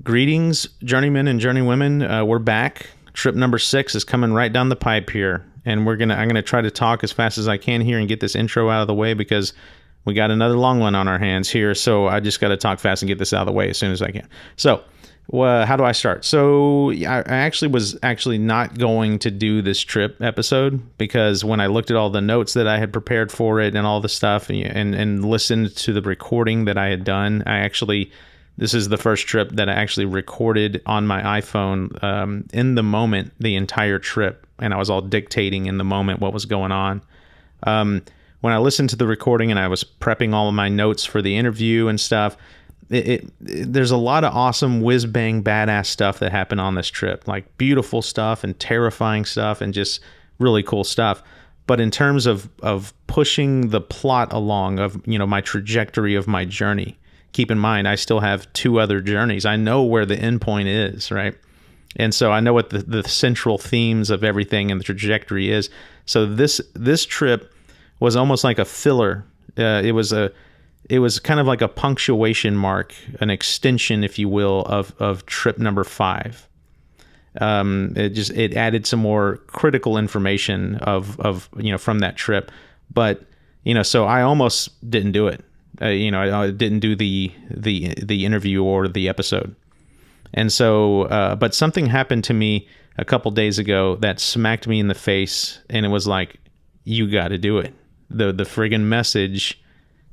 Greetings, journeymen and journeywomen. We're back. Trip number 6 is coming right down the pipe here, and I'm gonna try to talk as fast as I can here and get this intro out of the way because we got another long one on our hands here. So I just got to talk fast and get this out of the way as soon as I can. So, how do I start? So I was actually not going to do this trip episode because when I looked at all the notes that I had prepared for it and all the stuff and listened to the recording that I had done, this is the first trip that I actually recorded on my iPhone in the moment, the entire trip. And I was all dictating in the moment what was going on. When I listened to the recording and I was prepping all of my notes for the interview and stuff, there's a lot of awesome whiz-bang badass stuff that happened on this trip. Like beautiful stuff and terrifying stuff and just really cool stuff. But in terms of pushing the plot along of, my trajectory of my journey, keep in mind, I still have 2 other journeys. I know where the end point is, right? And so I know what the central themes of everything and the trajectory is. So this trip was almost like a filler. It was kind of like a punctuation mark, an extension, if you will, of trip number 5. It added some more critical information of from that trip. But, so I almost didn't do it. I didn't do the interview or the episode. And so, but something happened to me a couple days ago that smacked me in the face, and it was like, you got to do it. The friggin' message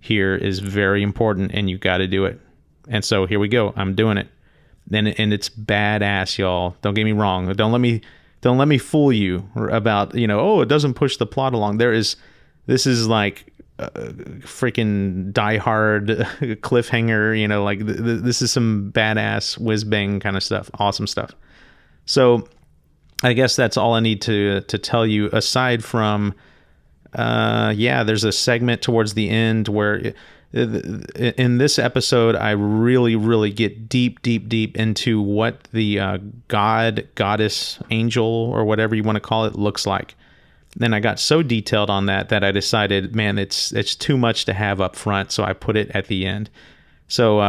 here is very important, and you got to do it. And so here we go. I'm doing it, and it's badass, y'all. Don't get me wrong. Don't let me fool you about it doesn't push the plot along. This is like freaking Die Hard cliffhanger, this is some badass whiz bang kind of stuff, awesome stuff. So I guess that's all I need to tell you, aside from there's a segment towards the end where in this episode I really get deep into what the god, goddess, angel, or whatever you want to call it looks like. Then I got so detailed on that I decided, man, it's too much to have up front, so I put it at the end. So,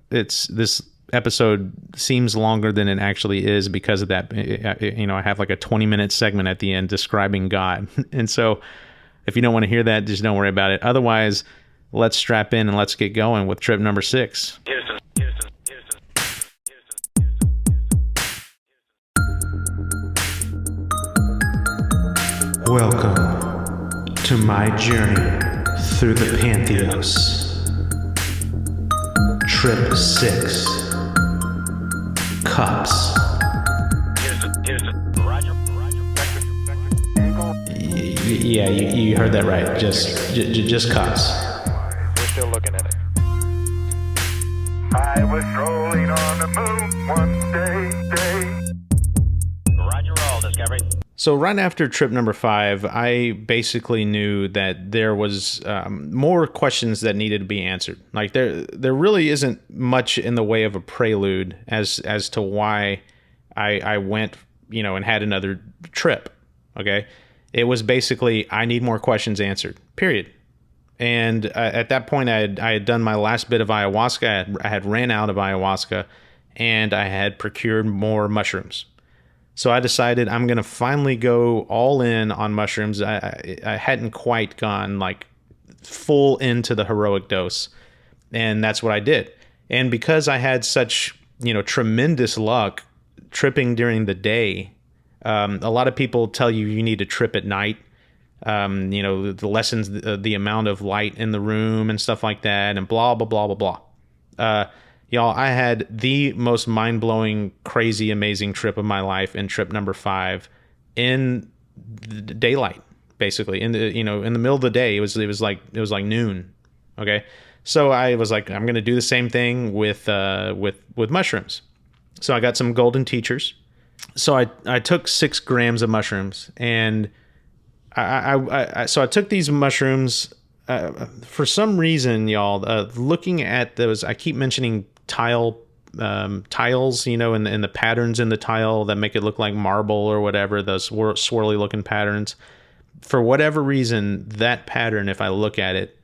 this episode seems longer than it actually is because of that. I have like a 20-minute segment at the end describing God. And so if you don't want to hear that, just don't worry about it. Otherwise, let's strap in and let's get going with trip number 6. Welcome to my journey through the Pantheos. Trip 6. Cups. Yeah, you heard that right. Just cups. We're still looking at it. I was strolling on the moon one day. Roger roll, Discovery. So right after trip number 5, I basically knew that there was more questions that needed to be answered. Like there really isn't much in the way of a prelude as to why I went, and had another trip. Okay, it was basically I need more questions answered. Period. And at that point, I had done my last bit of ayahuasca. I had ran out of ayahuasca, and I had procured more mushrooms. So I decided I'm going to finally go all in on mushrooms. I hadn't quite gone like full into the heroic dose. And that's what I did. And because I had such, tremendous luck tripping during the day, a lot of people tell you need to trip at night. The lessens the amount of light in the room and stuff like that and blah, blah, blah, blah, blah. Y'all, I had the most mind-blowing, crazy, amazing trip of my life in trip number 5 in the daylight, basically. In the middle of the day. It was like noon. Okay. So I was like, I'm going to do the same thing with mushrooms. So I got some golden teachers. So I took 6 grams of mushrooms, and I took these mushrooms for some reason, y'all, looking at those, I keep mentioning tiles, in the patterns in the tile that make it look like marble or whatever, those swirly looking patterns. For whatever reason, that pattern, if I look at it,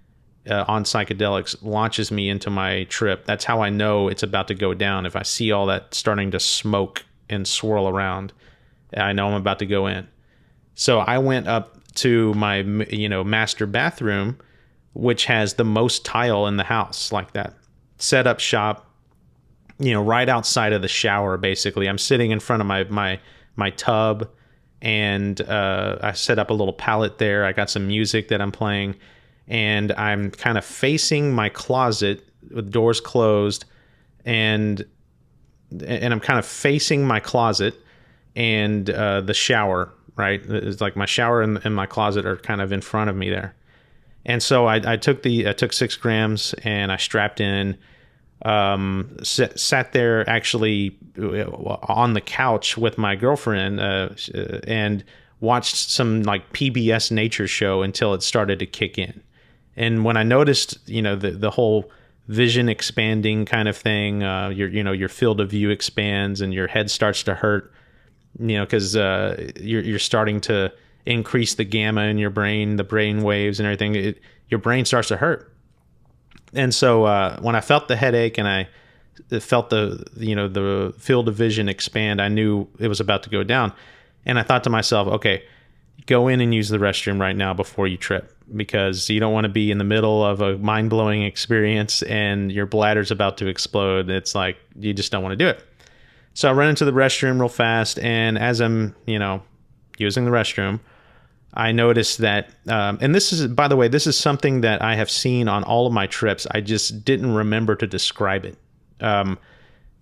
on psychedelics launches me into my trip. That's how I know it's about to go down. If I see all that starting to smoke and swirl around, I know I'm about to go in. So I went up to my, master bathroom, which has the most tile in the house, like that. Set up shop, right outside of the shower. Basically, I'm sitting in front of my tub, and I set up a little palette there. I got some music that I'm playing, and I'm kind of facing my closet with doors closed, and I'm kind of facing my closet and the shower. Right, it's like my shower and my closet are kind of in front of me there. And so I took 6 grams and I strapped in, sat there actually on the couch with my girlfriend, and watched some like PBS nature show until it started to kick in. And when I noticed, the whole vision expanding kind of thing, your field of view expands and your head starts to hurt, because you're starting to increase the gamma in your brain, the brain waves and everything. Your brain starts to hurt. And so when I felt the headache and I felt the field of vision expand, I knew it was about to go down. And I thought to myself, okay, go in and use the restroom right now before you trip, because you don't want to be in the middle of a mind-blowing experience and your bladder's about to explode. It's like, you just don't want to do it. So I run into the restroom real fast, and as I'm, using the restroom, I noticed that, and this is, by the way, this is something that I have seen on all of my trips. I just didn't remember to describe it.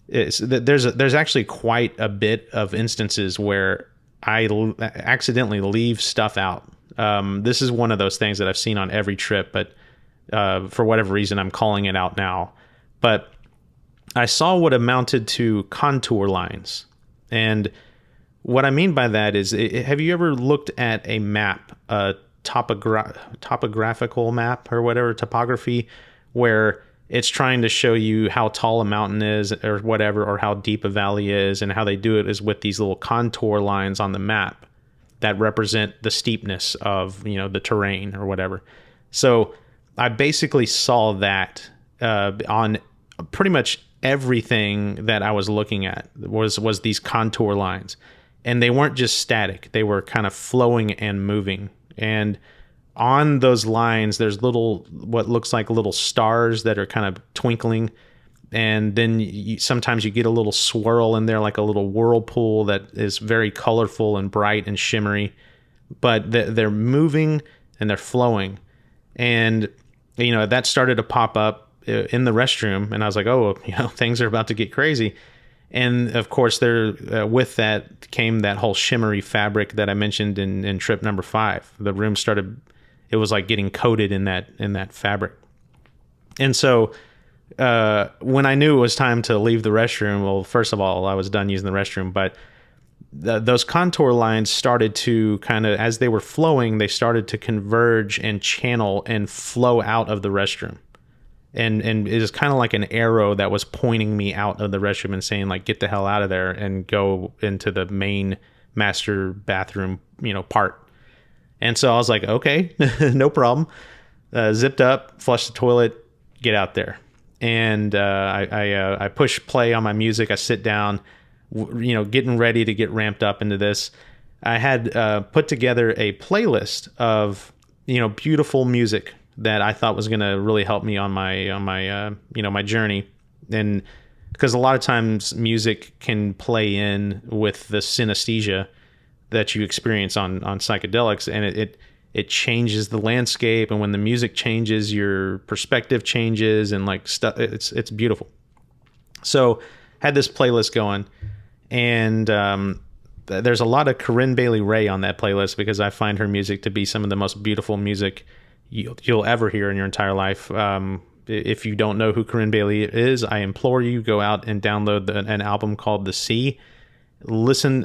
There's actually quite a bit of instances where I accidentally leave stuff out. This is one of those things that I've seen on every trip, but for whatever reason, I'm calling it out now. But I saw what amounted to contour lines. And what I mean by that is, have you ever looked at a map, a topographical map or whatever, topography, where it's trying to show you how tall a mountain is or whatever, or how deep a valley is, and how they do it is with these little contour lines on the map that represent the steepness of, the terrain or whatever. So I basically saw that on pretty much everything that I was looking at was these contour lines, and they weren't just static. They were kind of flowing and moving. And on those lines, there's what looks like little stars that are kind of twinkling. And then sometimes you get a little swirl in there, like a little whirlpool that is very colorful and bright and shimmery, but they're moving and they're flowing. And, that started to pop up in the restroom, and I was like, oh, things are about to get crazy. And of course, with that came that whole shimmery fabric that I mentioned in trip number 5. The room it was like getting coated in that fabric. And so when I knew it was time to leave the restroom, well, first of all, I was done using the restroom, but those contour lines started to kind of, as they were flowing, they started to converge and channel and flow out of the restroom. And it was kind of like an arrow that was pointing me out of the restroom and saying, like, get the hell out of there and go into the main master bathroom, part. And so I was like, okay, no problem. Zipped up, flushed the toilet, get out there. And I push play on my music. I sit down, getting ready to get ramped up into this. I had put together a playlist of, beautiful music that I thought was going to really help me on my my journey. And because a lot of times music can play in with the synesthesia that you experience on psychedelics, and it changes the landscape. And when the music changes, your perspective changes, and like stuff, it's beautiful. So had this playlist going, and there's a lot of Corinne Bailey Rae on that playlist, because I find her music to be some of the most beautiful music you'll ever hear in your entire life. If you don't know who Corinne Bailey is, I implore you, go out and download an album called The Sea. Listen,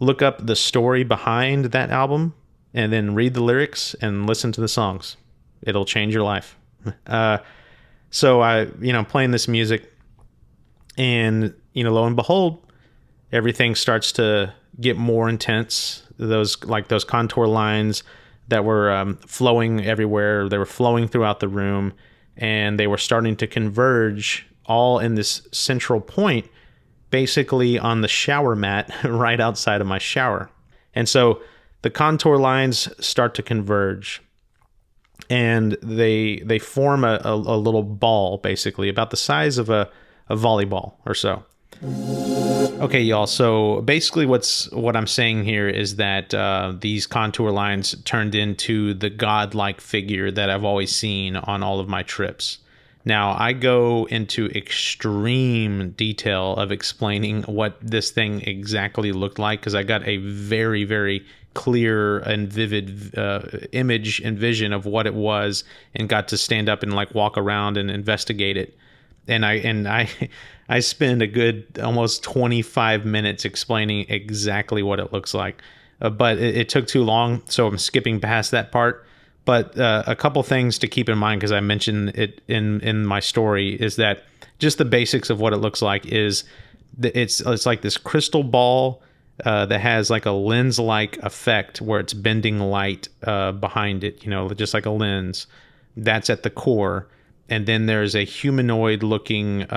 look up the story behind that album, and then read the lyrics and listen to the songs. It'll change your life. So I, playing this music, and, lo and behold, everything starts to get more intense. Those contour lines, that were flowing everywhere. They were flowing throughout the room, and they were starting to converge all in this central point, basically on the shower mat right outside of my shower. And so the contour lines start to converge, and they form a little ball, basically about the size of a volleyball or so. Okay, y'all. So basically, what I'm saying here is that these contour lines turned into the godlike figure that I've always seen on all of my trips. Now, I go into extreme detail of explaining what this thing exactly looked like, because I got a very, very clear and vivid image and vision of what it was, and got to stand up and like walk around and investigate it. And I spend a good almost 25 minutes explaining exactly what it looks like. But it took too long, so I'm skipping past that part. But a couple things to keep in mind, because I mentioned it in my story, is that just the basics of what it looks like is it's like this crystal ball that has like a lens-like effect where it's bending light behind it, just like a lens. That's at the core. And then there's a humanoid-looking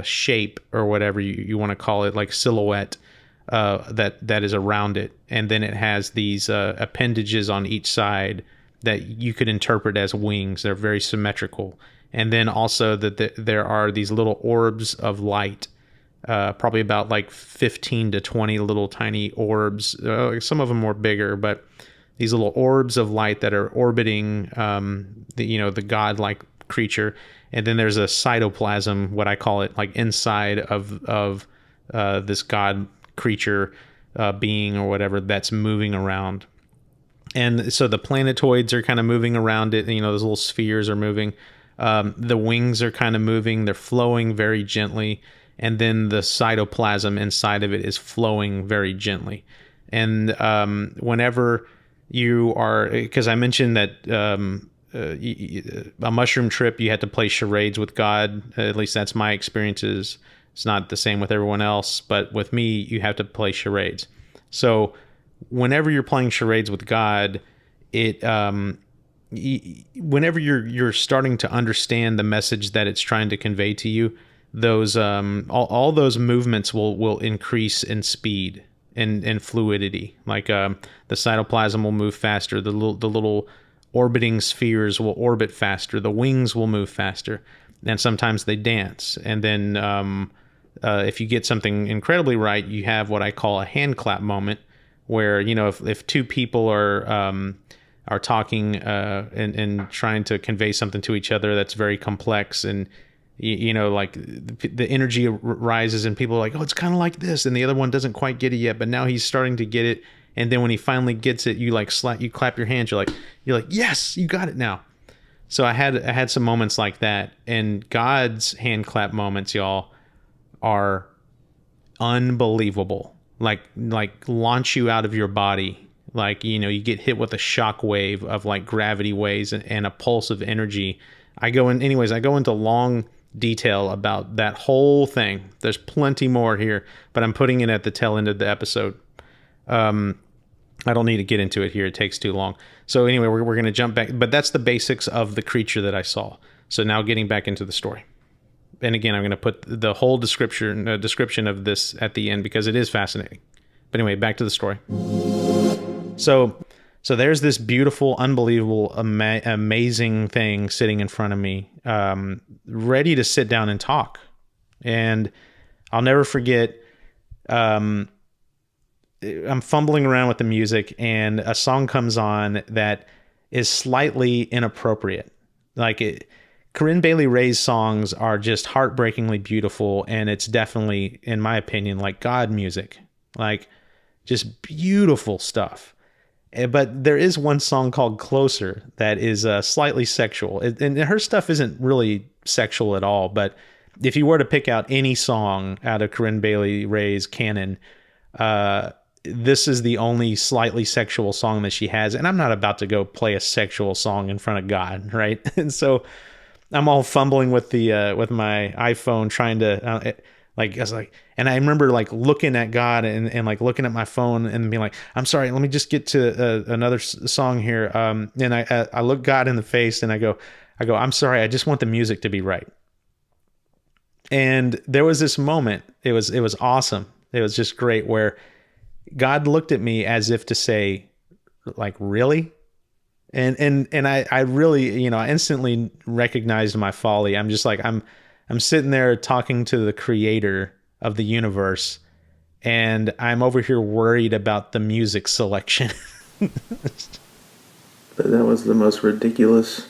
shape, or whatever you want to call it, like silhouette that is around it. And then it has these appendages on each side that you could interpret as wings. They're very symmetrical. And then also that there are these little orbs of light, probably about like 15 to 20 little tiny orbs. Some of them more bigger, but these little orbs of light that are orbiting the godlike creature. And then there's a cytoplasm, what I call it, like inside of this god creature being or whatever, that's moving around. And so the planetoids are kind of moving around it. Those little spheres are moving. The wings are kind of moving. They're flowing very gently. And then the cytoplasm inside of it is flowing very gently. And whenever you are, because I mentioned that a mushroom trip, you had to play charades with God. At least that's my experiences. It's not the same with everyone else, but with me, you have to play charades. So whenever you're playing charades with God, whenever you're starting to understand the message that it's trying to convey to you, those all those movements will increase in speed and fluidity. Like the cytoplasm will move faster. The little orbiting spheres will orbit faster. The wings will move faster, and sometimes they dance. And then if you get something incredibly right, you have what I call a hand clap moment, where if two people are talking and trying to convey something to each other that's very complex, and like the energy rises and people are like, oh, it's kind of like this, and the other one doesn't quite get it yet, but now he's starting to get it. And then when he finally gets it, you clap your hands. You're like, yes, you got it now. So I had some moments like that, and God's hand clap moments, y'all, are unbelievable. Like launch you out of your body. Like, you get hit with a shock wave of like gravity waves and a pulse of energy. I go into long detail about that whole thing. There's plenty more here, but I'm putting it at the tail end of the episode. I don't need to get into it here. It takes too long. So anyway, we're going to jump back, but that's the basics of the creature that I saw. So now getting back into the story. And again, I'm going to put the whole description of this at the end, because it is fascinating. But anyway, back to the story. So there's this beautiful, unbelievable, amazing thing sitting in front of me, ready to sit down and talk. And I'll never forget, I'm fumbling around with the music, and a song comes on that is slightly inappropriate. Corinne Bailey Rae's songs are just heartbreakingly beautiful, and it's definitely, in my opinion, like God music, like just beautiful stuff. But there is one song called Closer that is slightly sexual, and her stuff isn't really sexual at all. But if you were to pick out any song out of Corinne Bailey Rae's canon, this is the only slightly sexual song that she has. And I'm not about to go play a sexual song in front of God, right? And so I'm all fumbling with the with my iPhone, trying to Like I was like, and I remember like looking at God and like looking at my phone and being like, I'm sorry, let me just get to another song here. And I look God in the face and I go, I'm sorry, I just want the music to be right. And there was this moment. It was awesome. It was just great where God looked at me as if to say, like, really? And I really, you know, I instantly recognized my folly. I'm just like, I'm sitting there talking to the creator of the universe, and I'm over here worried about the music selection. But that was the most ridiculous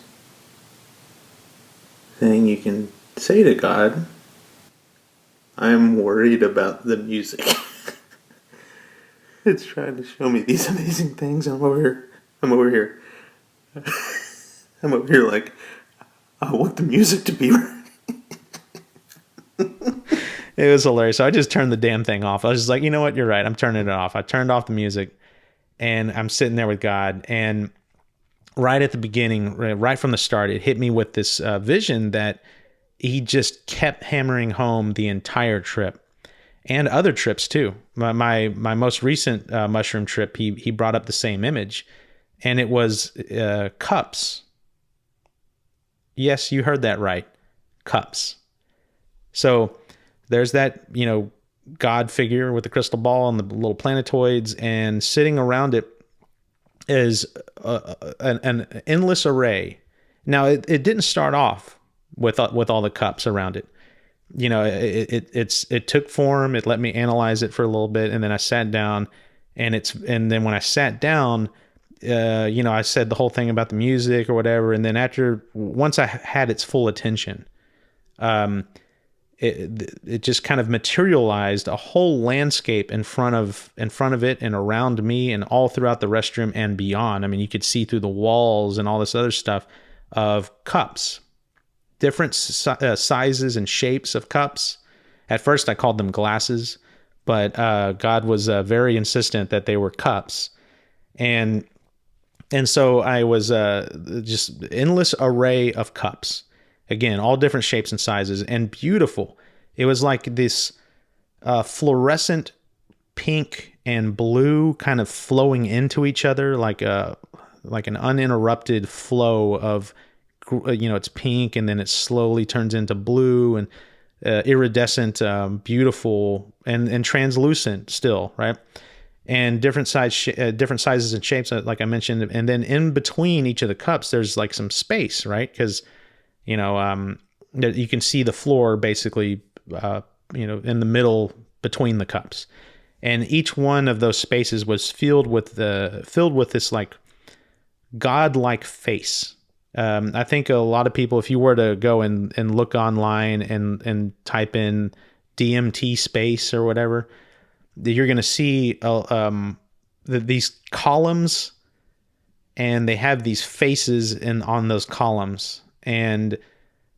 thing you can say to God. I'm worried about the music. It's trying to show me these amazing things. I'm over here. I'm over here like, I want the music to be right. It was hilarious. So I just turned the damn thing off. I was just like, you know what? You're right. I'm turning it off. I turned off the music, and I'm sitting there with God. And right at the beginning, right from the start, it hit me with this vision that he just kept hammering home the entire trip, and other trips too. My most recent mushroom trip, he brought up the same image, and it was cups. Yes, you heard that right. Cups. So there's that, you know, God figure with the crystal ball and the little planetoids, and sitting around it is an endless array. Now, it didn't start off with all the cups around it. You know, it took form. It let me analyze it for a little bit, and then I sat down, and then when I sat down, you know, I said the whole thing about the music or whatever, and then once I had its full attention, it just kind of materialized a whole landscape in front of it and around me and all throughout the restroom and beyond. I mean, you could see through the walls and all this other stuff of cups, different sizes and shapes of cups. At first I called them glasses, but God was very insistent that they were cups. And so I was just endless array of cups. Again, all different shapes and sizes, and beautiful. It was like this fluorescent pink and blue kind of flowing into each other, like an uninterrupted flow of, you know, it's pink and then it slowly turns into blue and iridescent, beautiful and translucent still, right? And different sizes and shapes, like I mentioned. And then in between each of the cups, there's like some space, right? Because, you know, you can see the floor basically, you know, in the middle between the cups. And each one of those spaces was filled with this like godlike face. I think a lot of people, if you were to go and look online and type in DMT space or whatever, you're going to see these columns, and they have these faces on those columns. And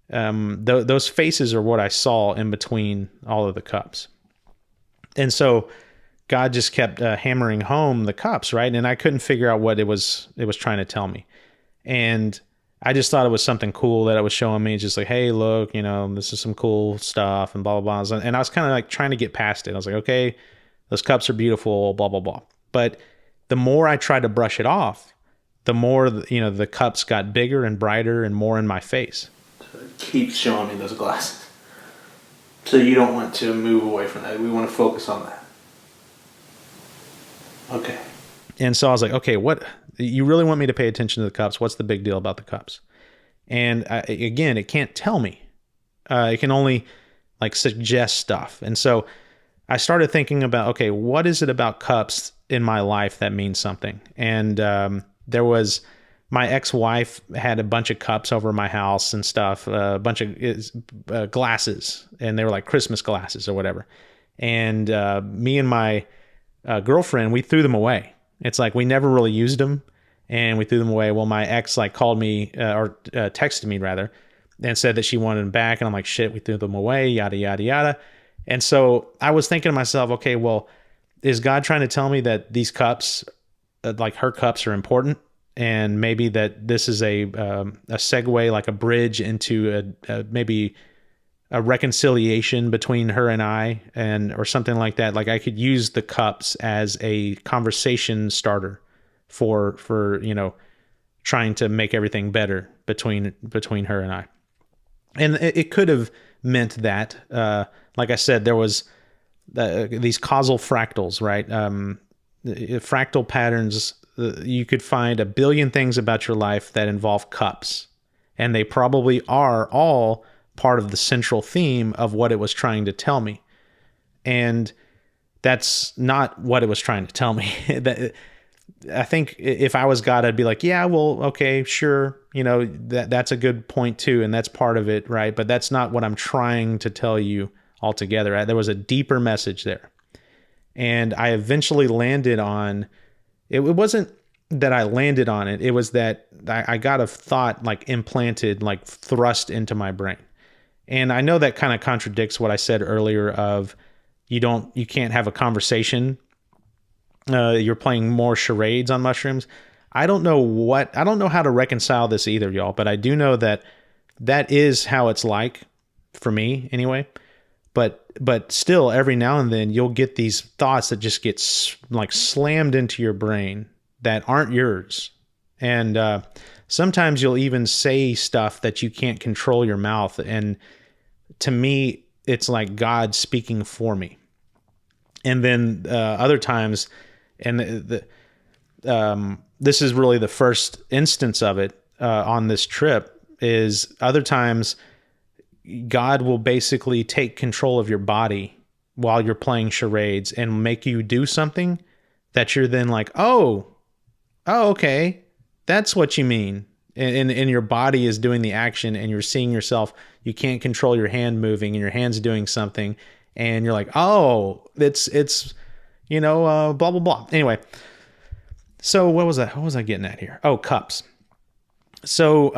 those faces are what I saw in between all of the cups. And so God just kept hammering home the cups, right? And I couldn't figure out what it was trying to tell me. And I just thought it was something cool that it was showing me, just like, hey, look, you know, this is some cool stuff and blah, blah, blah. And I was kind of like trying to get past it. I was like, okay, those cups are beautiful, blah, blah, blah. But the more I tried to brush it off, the more, you know, the cups got bigger and brighter and more in my face. So it keeps showing me those glasses. So you don't want to move away from that. We want to focus on that. Okay. And so I was like, okay, what, you really want me to pay attention to the cups? What's the big deal about the cups? And again, it can't tell me. It can only like suggest stuff. And so I started thinking about, okay, what is it about cups in my life that means something? And there was, my ex-wife had a bunch of cups over my house and stuff, a bunch of glasses, and they were like Christmas glasses or whatever. And me and my girlfriend, we threw them away. It's like we never really used them, and we threw them away. Well, my ex like called me or texted me rather, and said that she wanted them back. And I'm like, shit, we threw them away, yada, yada, yada. And so I was thinking to myself, okay, well, is God trying to tell me that these cups, like her cups, are important? And maybe that this is a segue, like a bridge into maybe a reconciliation between her and I, or something like that. Like I could use the cups as a conversation starter for trying to make everything better between her and I. And it could have meant that, like I said, there was these causal fractals, right? Fractal patterns. You could find a billion things about your life that involve cups, and they probably are all part of the central theme of what it was trying to tell me. And that's not what it was trying to tell me. I think if I was God, I'd be like, yeah, well, okay, sure. That's a good point too. And that's part of it. Right. But that's not what I'm trying to tell you altogether. Right? There was a deeper message there. And I eventually landed on, it wasn't that I landed on it. It was that I got a thought like implanted, like thrust into my brain. And I know that kind of contradicts what I said earlier of you can't have a conversation. You're playing more charades on mushrooms. I don't know how to reconcile this either, y'all, but I do know that is how it's like for me anyway. But still, every now and then you'll get these thoughts that just get like slammed into your brain that aren't yours. And sometimes you'll even say stuff that you can't control your mouth. And to me, it's like God speaking for me. And then other times, and this is really the first instance of it on this trip, is other times God will basically take control of your body while you're playing charades and make you do something that you're then like, oh, okay, that's what you mean. And your body is doing the action and you're seeing yourself. You can't control your hand moving and your hand's doing something. And you're like, oh, it's blah, blah, blah. Anyway, so what was I getting at here? Oh, cups. So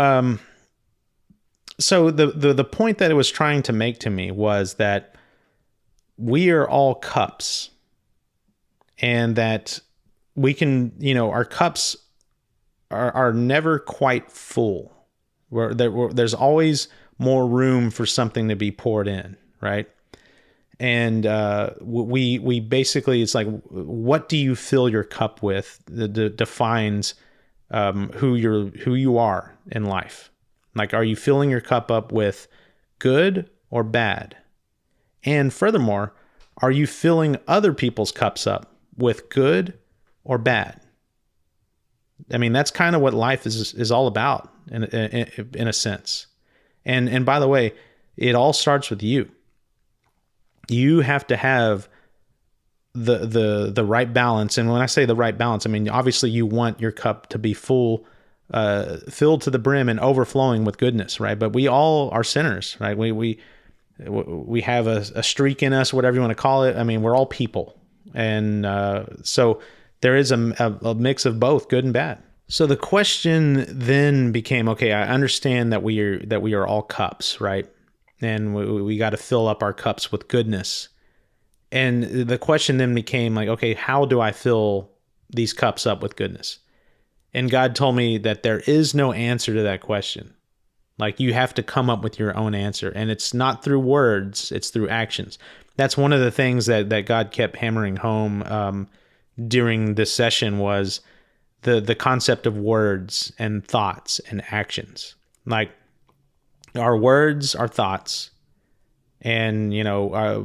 the point that it was trying to make to me was that we are all cups, and that we can, our cups are never quite full. There's always more room for something to be poured in, right? And we basically, it's like, what do you fill your cup with that defines who you are in life. Like, are you filling your cup up with good or bad? And furthermore, are you filling other people's cups up with good or bad? I mean, that's kind of what life is all about in a sense. And by the way, it all starts with you. You have to have the right balance. And when I say the right balance, I mean, obviously you want your cup to be full, filled to the brim and overflowing with goodness, right? But we all are sinners, right? We have a streak in us, whatever you want to call it. I mean, we're all people. And so there is a mix of both good and bad. So the question then became, okay, I understand that we are all cups, right? And we got to fill up our cups with goodness. And the question then became like, okay, how do I fill these cups up with goodness? And God told me that there is no answer to that question. Like, you have to come up with your own answer. And it's not through words, it's through actions. That's one of the things that God kept hammering home during this session was the concept of words and thoughts and actions. Like, our words are thoughts. And,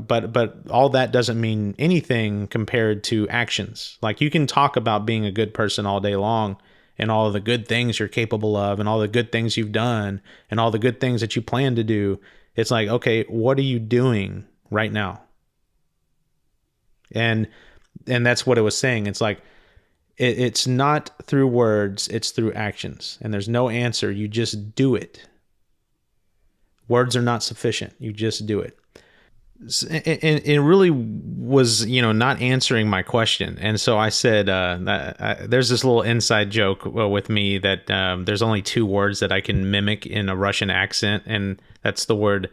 but all that doesn't mean anything compared to actions. Like, you can talk about being a good person all day long and all of the good things you're capable of and all the good things you've done and all the good things that you plan to do. It's like, okay, what are you doing right now? And that's what it was saying. It's like, it's not through words, it's through actions. And there's no answer. You just do it. Words are not sufficient. You just do it. And it really was, not answering my question. And so I said, there's this little inside joke with me that there's only two words that I can mimic in a Russian accent. And that's the word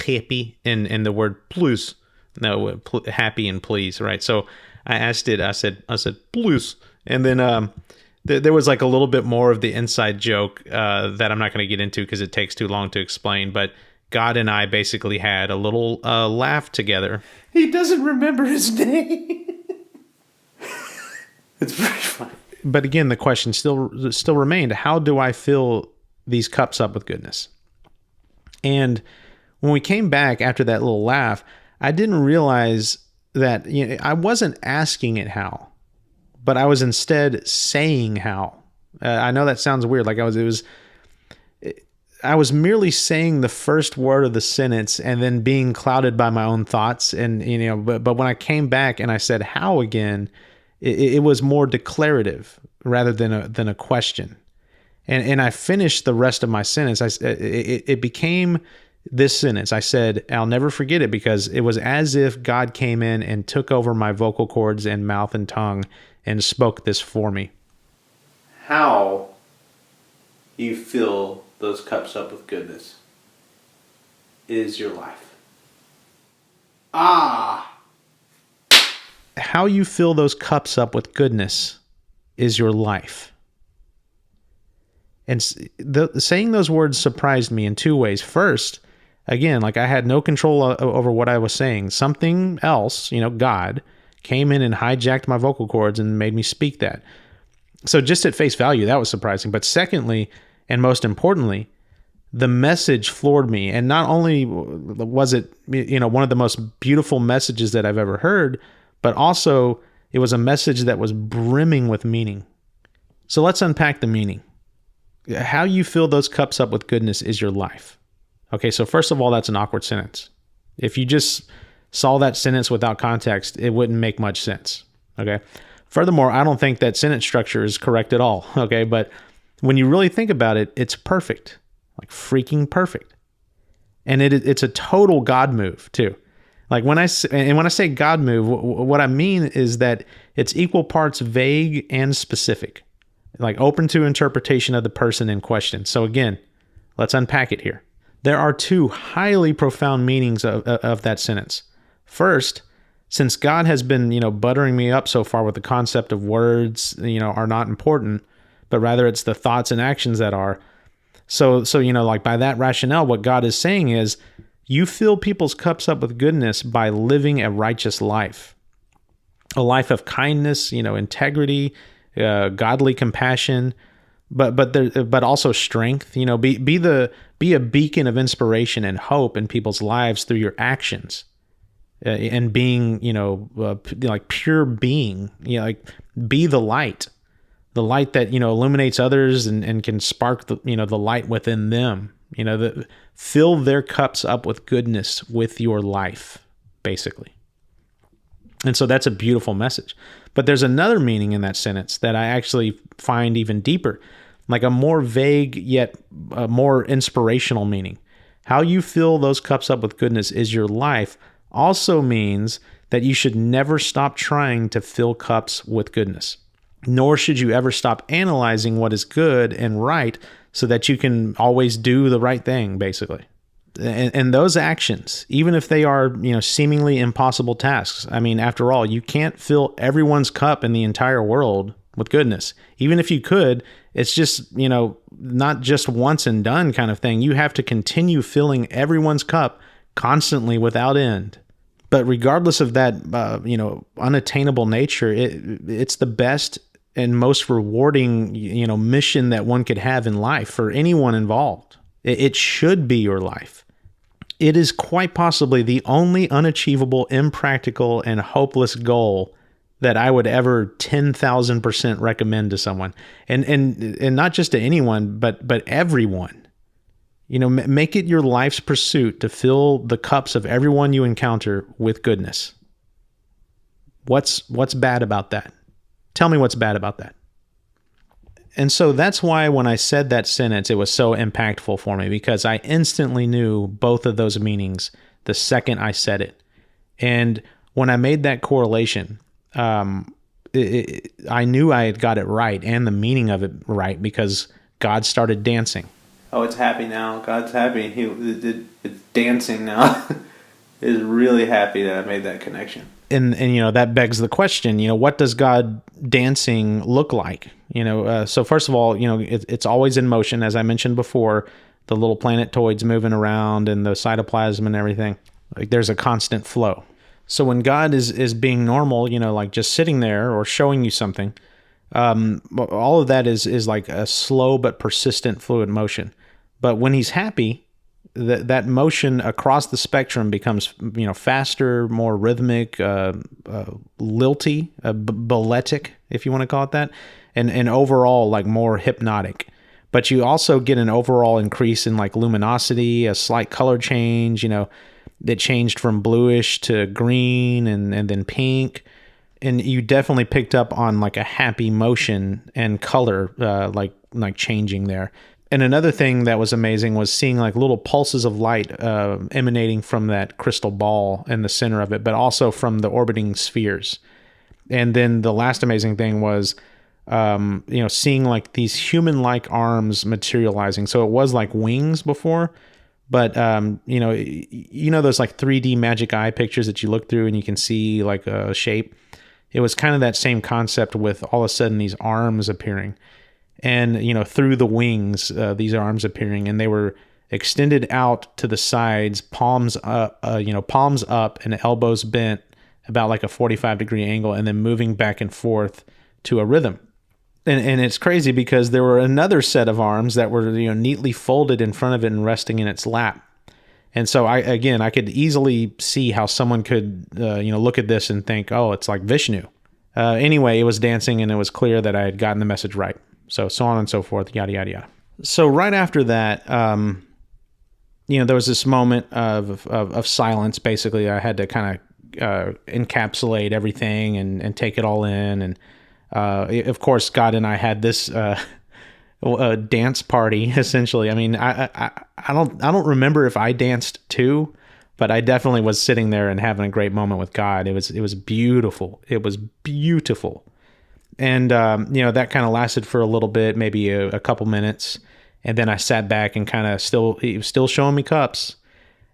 happy and the word plus. No, happy and please, right? So I asked it, I said plus. And then there was like a little bit more of the inside joke that I'm not going to get into because it takes too long to explain. But God and I basically had a little laugh together. He doesn't remember his name. It's very funny. But again, the question still remained: how do I fill these cups up with goodness? And when we came back after that little laugh, I didn't realize that I wasn't asking it how, but I was instead saying how. I know that sounds weird. Like I was merely saying the first word of the sentence and then being clouded by my own thoughts. And, but when I came back and I said how again, it was more declarative rather than a question. And I finished the rest of my sentence. It became this sentence. I said, I'll never forget it because it was as if God came in and took over my vocal cords and mouth and tongue and spoke this for me. How you fill those cups up with goodness is your life. How you fill those cups up with goodness is your life. And saying those words surprised me in two ways. First, again, like I had no control over what I was saying. Something else, God, came in and hijacked my vocal cords and made me speak that. So just at face value, that was surprising. But secondly, and most importantly, the message floored me. And not only was it, one of the most beautiful messages that I've ever heard, but also it was a message that was brimming with meaning. So let's unpack the meaning. How you fill those cups up with goodness is your life. Okay, so first of all, that's an awkward sentence. If you just saw that sentence without context, it wouldn't make much sense. Okay. Furthermore, I don't think that sentence structure is correct at all. Okay, but when you really think about it, it's perfect, like freaking perfect, and it's a total God move too. Like when I say God move, what I mean is that it's equal parts vague and specific, like open to interpretation of the person in question. So again, let's unpack it here. There are two highly profound meanings of that sentence. First, since God has been, buttering me up so far with the concept of words, are not important, but rather it's the thoughts and actions that are. So, like by that rationale, what God is saying is you fill people's cups up with goodness by living a righteous life, a life of kindness, integrity, godly compassion, but also strength. Be a beacon of inspiration and hope in people's lives through your actions. And being, like pure being, like be the light that, illuminates others and can spark the light within them, fill their cups up with goodness with your life, basically. And so that's a beautiful message. But there's another meaning in that sentence that I actually find even deeper, like a more vague yet a more inspirational meaning. How you fill those cups up with goodness is your life also means that you should never stop trying to fill cups with goodness, nor should you ever stop analyzing what is good and right so that you can always do the right thing, basically. And those actions, even if they are, seemingly impossible tasks, I mean, after all, you can't fill everyone's cup in the entire world with goodness. Even if you could, it's just, not just once and done kind of thing. You have to continue filling everyone's cup constantly without end. But regardless of that, unattainable nature, it's the best and most rewarding, mission that one could have in life for anyone involved. It should be your life. It is quite possibly the only unachievable, impractical, and hopeless goal that I would ever 10,000% recommend to someone. And not just to anyone, but everyone. Make it your life's pursuit to fill the cups of everyone you encounter with goodness. What's bad about that? Tell me what's bad about that. And so that's why when I said that sentence, it was so impactful for me, because I instantly knew both of those meanings the second I said it. And when I made that correlation, I knew I had got it right and the meaning of it right because God started dancing. Oh, it's happy now. God's happy. It's dancing now. Is really happy that I made that connection. And that begs the question, what does God dancing look like? So first of all, it's always in motion, as I mentioned before. the little planetoids moving around and the cytoplasm and everything. Like there's a constant flow. So when God is being normal, like just sitting there or showing you something, all of that is like a slow but persistent fluid motion. But when he's happy, that motion across the spectrum becomes faster, more rhythmic, lilty, balletic, if you want to call it that, and overall like more hypnotic. But you also get an overall increase in like luminosity, a slight color change. That changed from bluish to green and then pink. And you definitely picked up on like a happy motion and color, like changing there. And another thing that was amazing was seeing like little pulses of light emanating from that crystal ball in the center of it, but also from the orbiting spheres. And then the last amazing thing was, seeing like these human-like arms materializing. So it was like wings before, but those like 3D magic eye pictures that you look through and you can see like a shape. It was kind of that same concept with all of a sudden these arms appearing. And, through the wings, these arms appearing, and they were extended out to the sides, palms up and elbows bent about like a 45-degree angle, and then moving back and forth to a rhythm. And it's crazy because there were another set of arms that were, neatly folded in front of it and resting in its lap. And so I could easily see how someone could, look at this and think, oh, it's like Vishnu. Anyway, it was dancing, and it was clear that I had gotten the message right. So on and so forth, yada, yada, yada. So right after that, there was this moment of silence. Basically, I had to kind of encapsulate everything and take it all in. And of course, God and I had this dance party, essentially. I mean, I don't remember if I danced too, but I definitely was sitting there and having a great moment with God. It was beautiful. It was beautiful. And, that kind of lasted for a little bit, maybe a couple minutes. And then I sat back and kind of he was still showing me cups.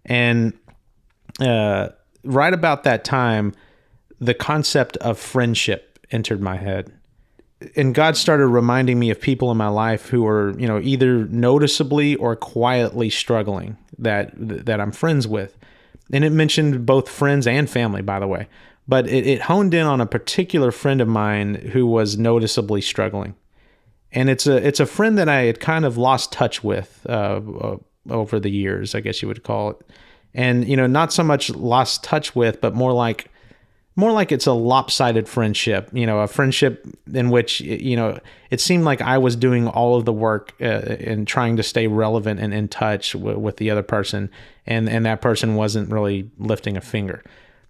And right about that time, the concept of friendship entered my head. And God started reminding me of people in my life who were, either noticeably or quietly struggling that I'm friends with. And it mentioned both friends and family, by the way. But it honed in on a particular friend of mine who was noticeably struggling. And it's a friend that I had kind of lost touch with over the years, I guess you would call it. And, not so much lost touch with, but more like it's a lopsided friendship, a friendship in which, it seemed like I was doing all of the work in trying to stay relevant and in touch with the other person. And that person wasn't really lifting a finger.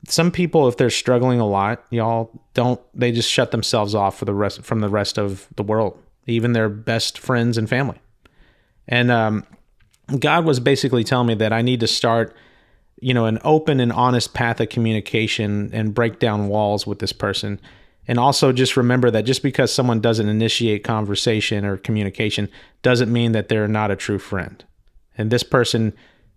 Some people, if they're struggling a lot, they just shut themselves off from the rest of the world, even their best friends and family. And God was basically telling me that I need to start, an open and honest path of communication and break down walls with this person. And also just remember that just because someone doesn't initiate conversation or communication doesn't mean that they're not a true friend. And this person,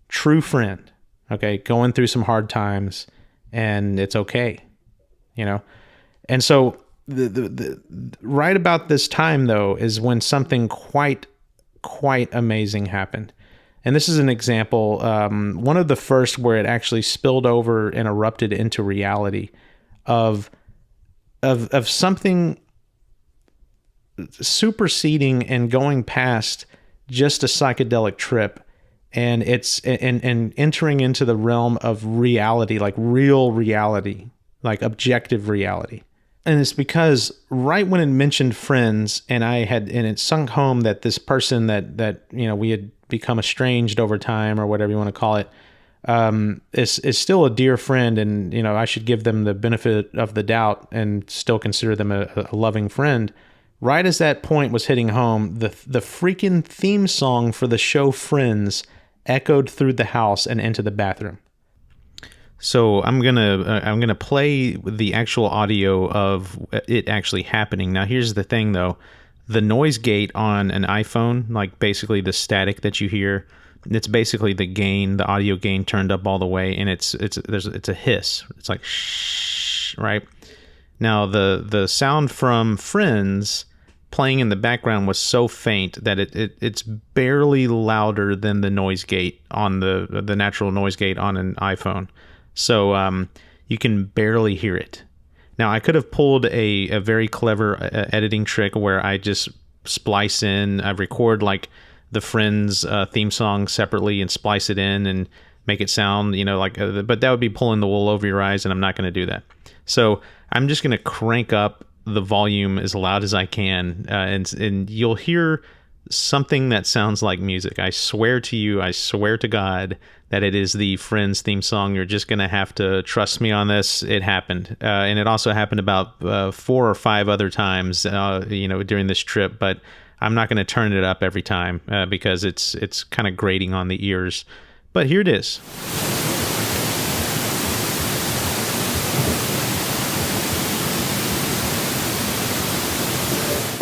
true friend, okay, going through some hard times, and it's okay, And so the right about this time, though, is when something quite amazing happened. And this is an example, one of the first where it actually spilled over and erupted into reality of something superseding and going past just a psychedelic trip. And it's and entering into the realm of reality, like real reality, like objective reality. And it's because right when it mentioned friends, and it sunk home that this person that we had become estranged over time, or whatever you want to call it, is still a dear friend, and I should give them the benefit of the doubt and still consider them a loving friend. Right as that point was hitting home, the freaking theme song for the show Friends echoed through the house and into the bathroom. So I'm gonna play the actual audio of it actually happening. Now here's the thing, though: the noise gate on an iPhone, like basically the static that you hear, it's basically the audio gain turned up all the way, and it's a hiss. It's like shh, right? Now the sound from Friends playing in the background was so faint that it's barely louder than the noise gate on the natural noise gate on an iPhone. So you can barely hear it. Now, I could have pulled a very clever editing trick where I just splice in, I record like the Friends theme song separately and splice it in and make it sound, but that would be pulling the wool over your eyes, and I'm not going to do that. So I'm just going to crank up the volume as loud as I can, and you'll hear something that sounds like music. I swear to you, I swear to God that it is the Friends theme song. You're just going to have to trust me on this. It happened. And it also happened about 4 or 5 other times, during this trip, but I'm not going to turn it up every time because it's kind of grating on the ears. But here it is.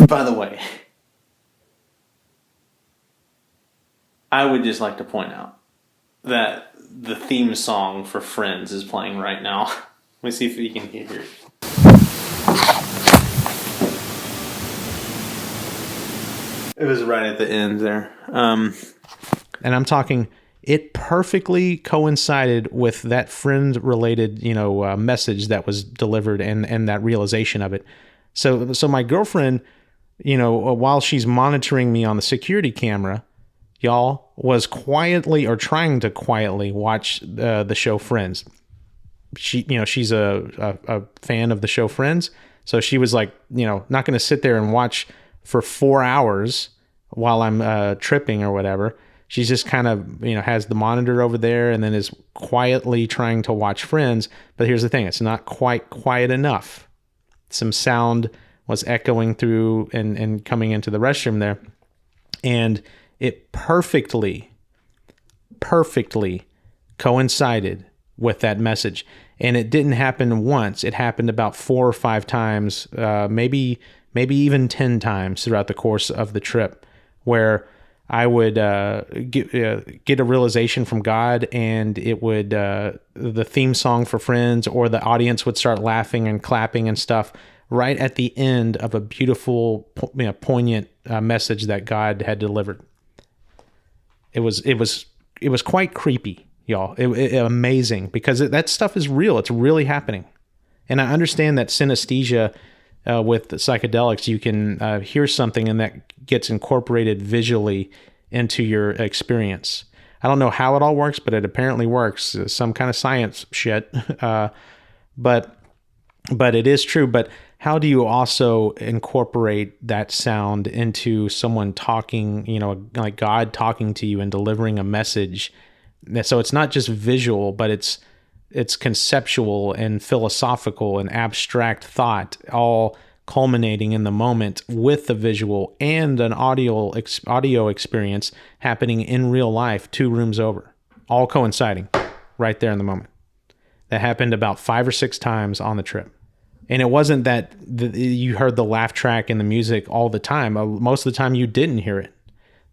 By the way, I would just like to point out that the theme song for Friends is playing right now. Let me see if you can hear it. It was right at the end there. And I'm talking, it perfectly coincided with that friend-related, message that was delivered and that realization of it. So my girlfriend, while she's monitoring me on the security camera, y'all, was quietly or trying to quietly watch the show Friends. She's a fan of the show Friends, so she was like, not going to sit there and watch for 4 hours while I'm tripping or whatever. She's just kind of, has the monitor over there and then is quietly trying to watch Friends. But here's the thing, it's not quite quiet enough. Some sound was echoing through and coming into the restroom there. And it perfectly coincided with that message. And it didn't happen once. It happened about 4 or 5 times, maybe even 10 times throughout the course of the trip, where I would get a realization from God, and it would the theme song for Friends, or the audience would start laughing and clapping and stuff right at the end of a beautiful, poignant message that God had delivered. It was quite creepy, y'all. It amazing, because that stuff is real. It's really happening. And I understand that synesthesia with the psychedelics, you can hear something and that gets incorporated visually into your experience. I don't know how it all works, but it apparently works. Some kind of science shit. But it is true. But how do you also incorporate that sound into someone talking, like God talking to you and delivering a message? So it's not just visual, but it's conceptual and philosophical and abstract thought, all culminating in the moment with the visual and an audio experience happening in real life 2 rooms over, all coinciding right there in the moment. That happened about 5 or 6 times on the trip. And it wasn't that you heard the laugh track and the music all the time. Most of the time you didn't hear it.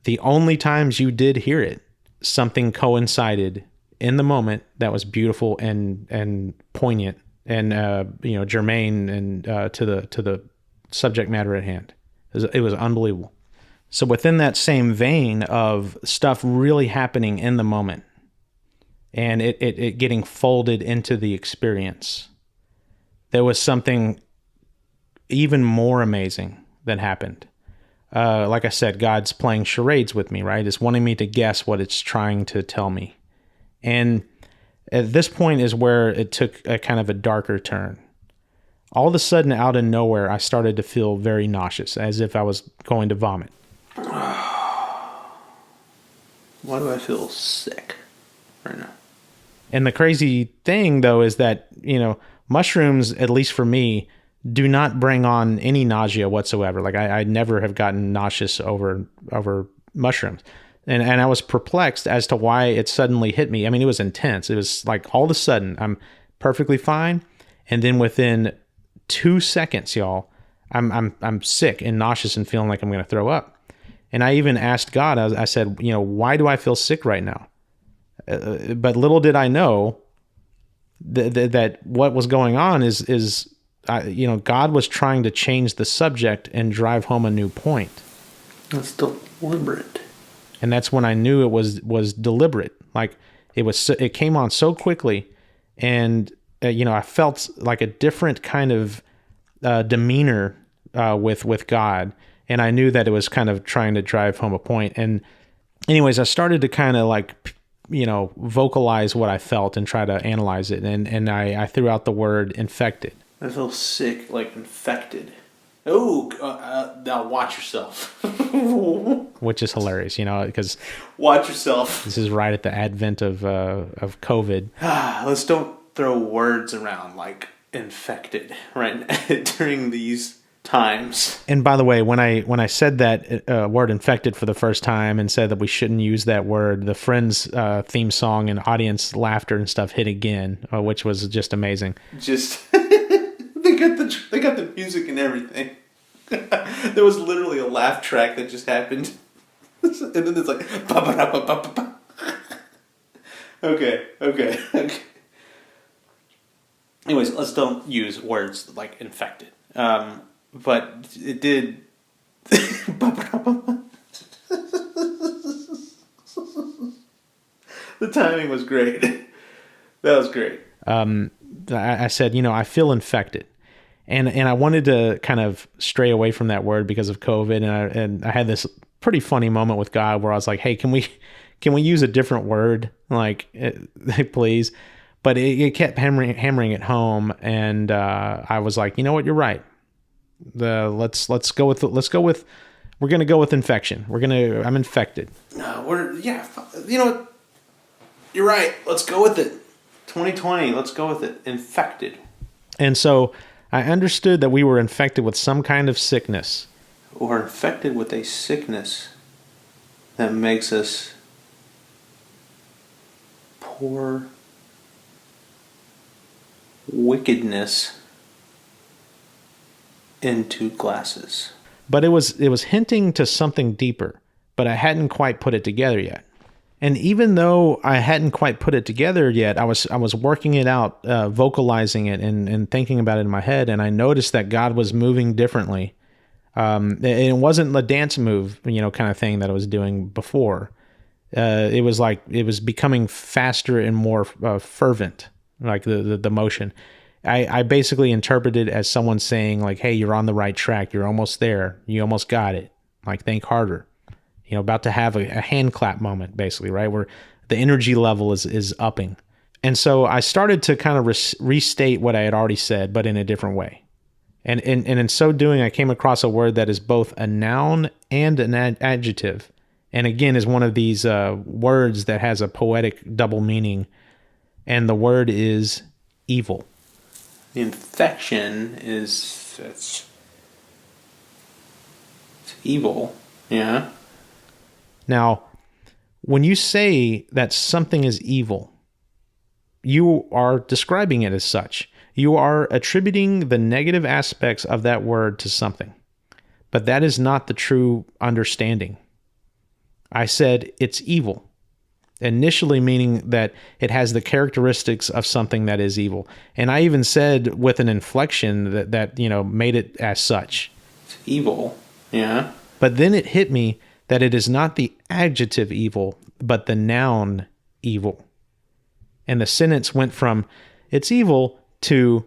The only times you did hear it, something coincided in the moment that was beautiful and poignant and germane and to the subject matter at hand. It was unbelievable. So within that same vein of stuff really happening in the moment and it getting folded into the experience, there was something even more amazing that happened. Like I said, God's playing charades with me, right? It's wanting me to guess what it's trying to tell me. And at this point is where it took a kind of a darker turn. All of a sudden, out of nowhere, I started to feel very nauseous, as if I was going to vomit. Why do I feel sick right now? And the crazy thing, though, is that, mushrooms, at least for me, do not bring on any nausea whatsoever. Like I never have gotten nauseous over mushrooms. And I was perplexed as to why it suddenly hit me. I mean, it was intense. It was like all of a sudden I'm perfectly fine. And then within 2 seconds, y'all, I'm sick and nauseous and feeling like I'm going to throw up. And I even asked God, I said, why do I feel sick right now? But little did I know that what was going on is God was trying to change the subject and drive home a new point. That's deliberate. And that's when I knew it was deliberate. Like it came on so quickly, and I felt like a different kind of demeanor with God, and I knew that it was kind of trying to drive home a point. And anyways, I started to kind of like vocalize what I felt and try to analyze it, and I threw out the word infected. I feel sick, like infected. Oh, now watch yourself. Which is hilarious, because Watch yourself. this is right at the advent of COVID. Let's don't throw words around like infected right during these times. And by the way, when I said that word infected for the first time and said that we shouldn't use that word, the Friends theme song and audience laughter and stuff hit again, which was just amazing. Just they got the music and everything. There was literally a laugh track that just happened, and then it's like ba-ba-da-ba-ba-ba. Okay. Anyways, let's don't use words like infected. But it did. The timing was great. That was great. I said, I feel infected. And I wanted to kind of stray away from that word because of COVID, and I had this pretty funny moment with God where I was like, "Hey, can we use a different word, like, please?" But it kept hammering it home, and I was like, "You know what? You're right. Let's go with we're gonna go with infection. I'm infected." You know what? You're right. Let's go with it. 2020. Let's go with it. Infected. And so I understood that we were infected with some kind of sickness. Or infected with a sickness that makes us pour wickedness into glasses. But it was hinting to something deeper, but I hadn't quite put it together yet. And even though I hadn't quite put it together yet, I was working it out, vocalizing it and thinking about it in my head, and I noticed that God was moving differently. It wasn't the dance move, kind of thing that I was doing before. It was like it was becoming faster and more fervent, like the motion. I basically interpreted it as someone saying like, "Hey, you're on the right track. You're almost there. You almost got it. Like, think harder." About to have a hand clap moment, basically, right? Where the energy level is upping. And so I started to kind of restate what I had already said, but in a different way. And in so doing, I came across a word that is both a noun and an adjective. And again, is one of these words that has a poetic double meaning. And the word is evil. The infection it's evil. Yeah. Now, when you say that something is evil, you are describing it as such. You are attributing the negative aspects of that word to something. But that is not the true understanding. I said it's evil, initially meaning that it has the characteristics of something that is evil. And I even said with an inflection that made it as such. It's evil. Yeah. But then it hit me that it is not the adjective evil, but the noun evil. And the sentence went from it's evil to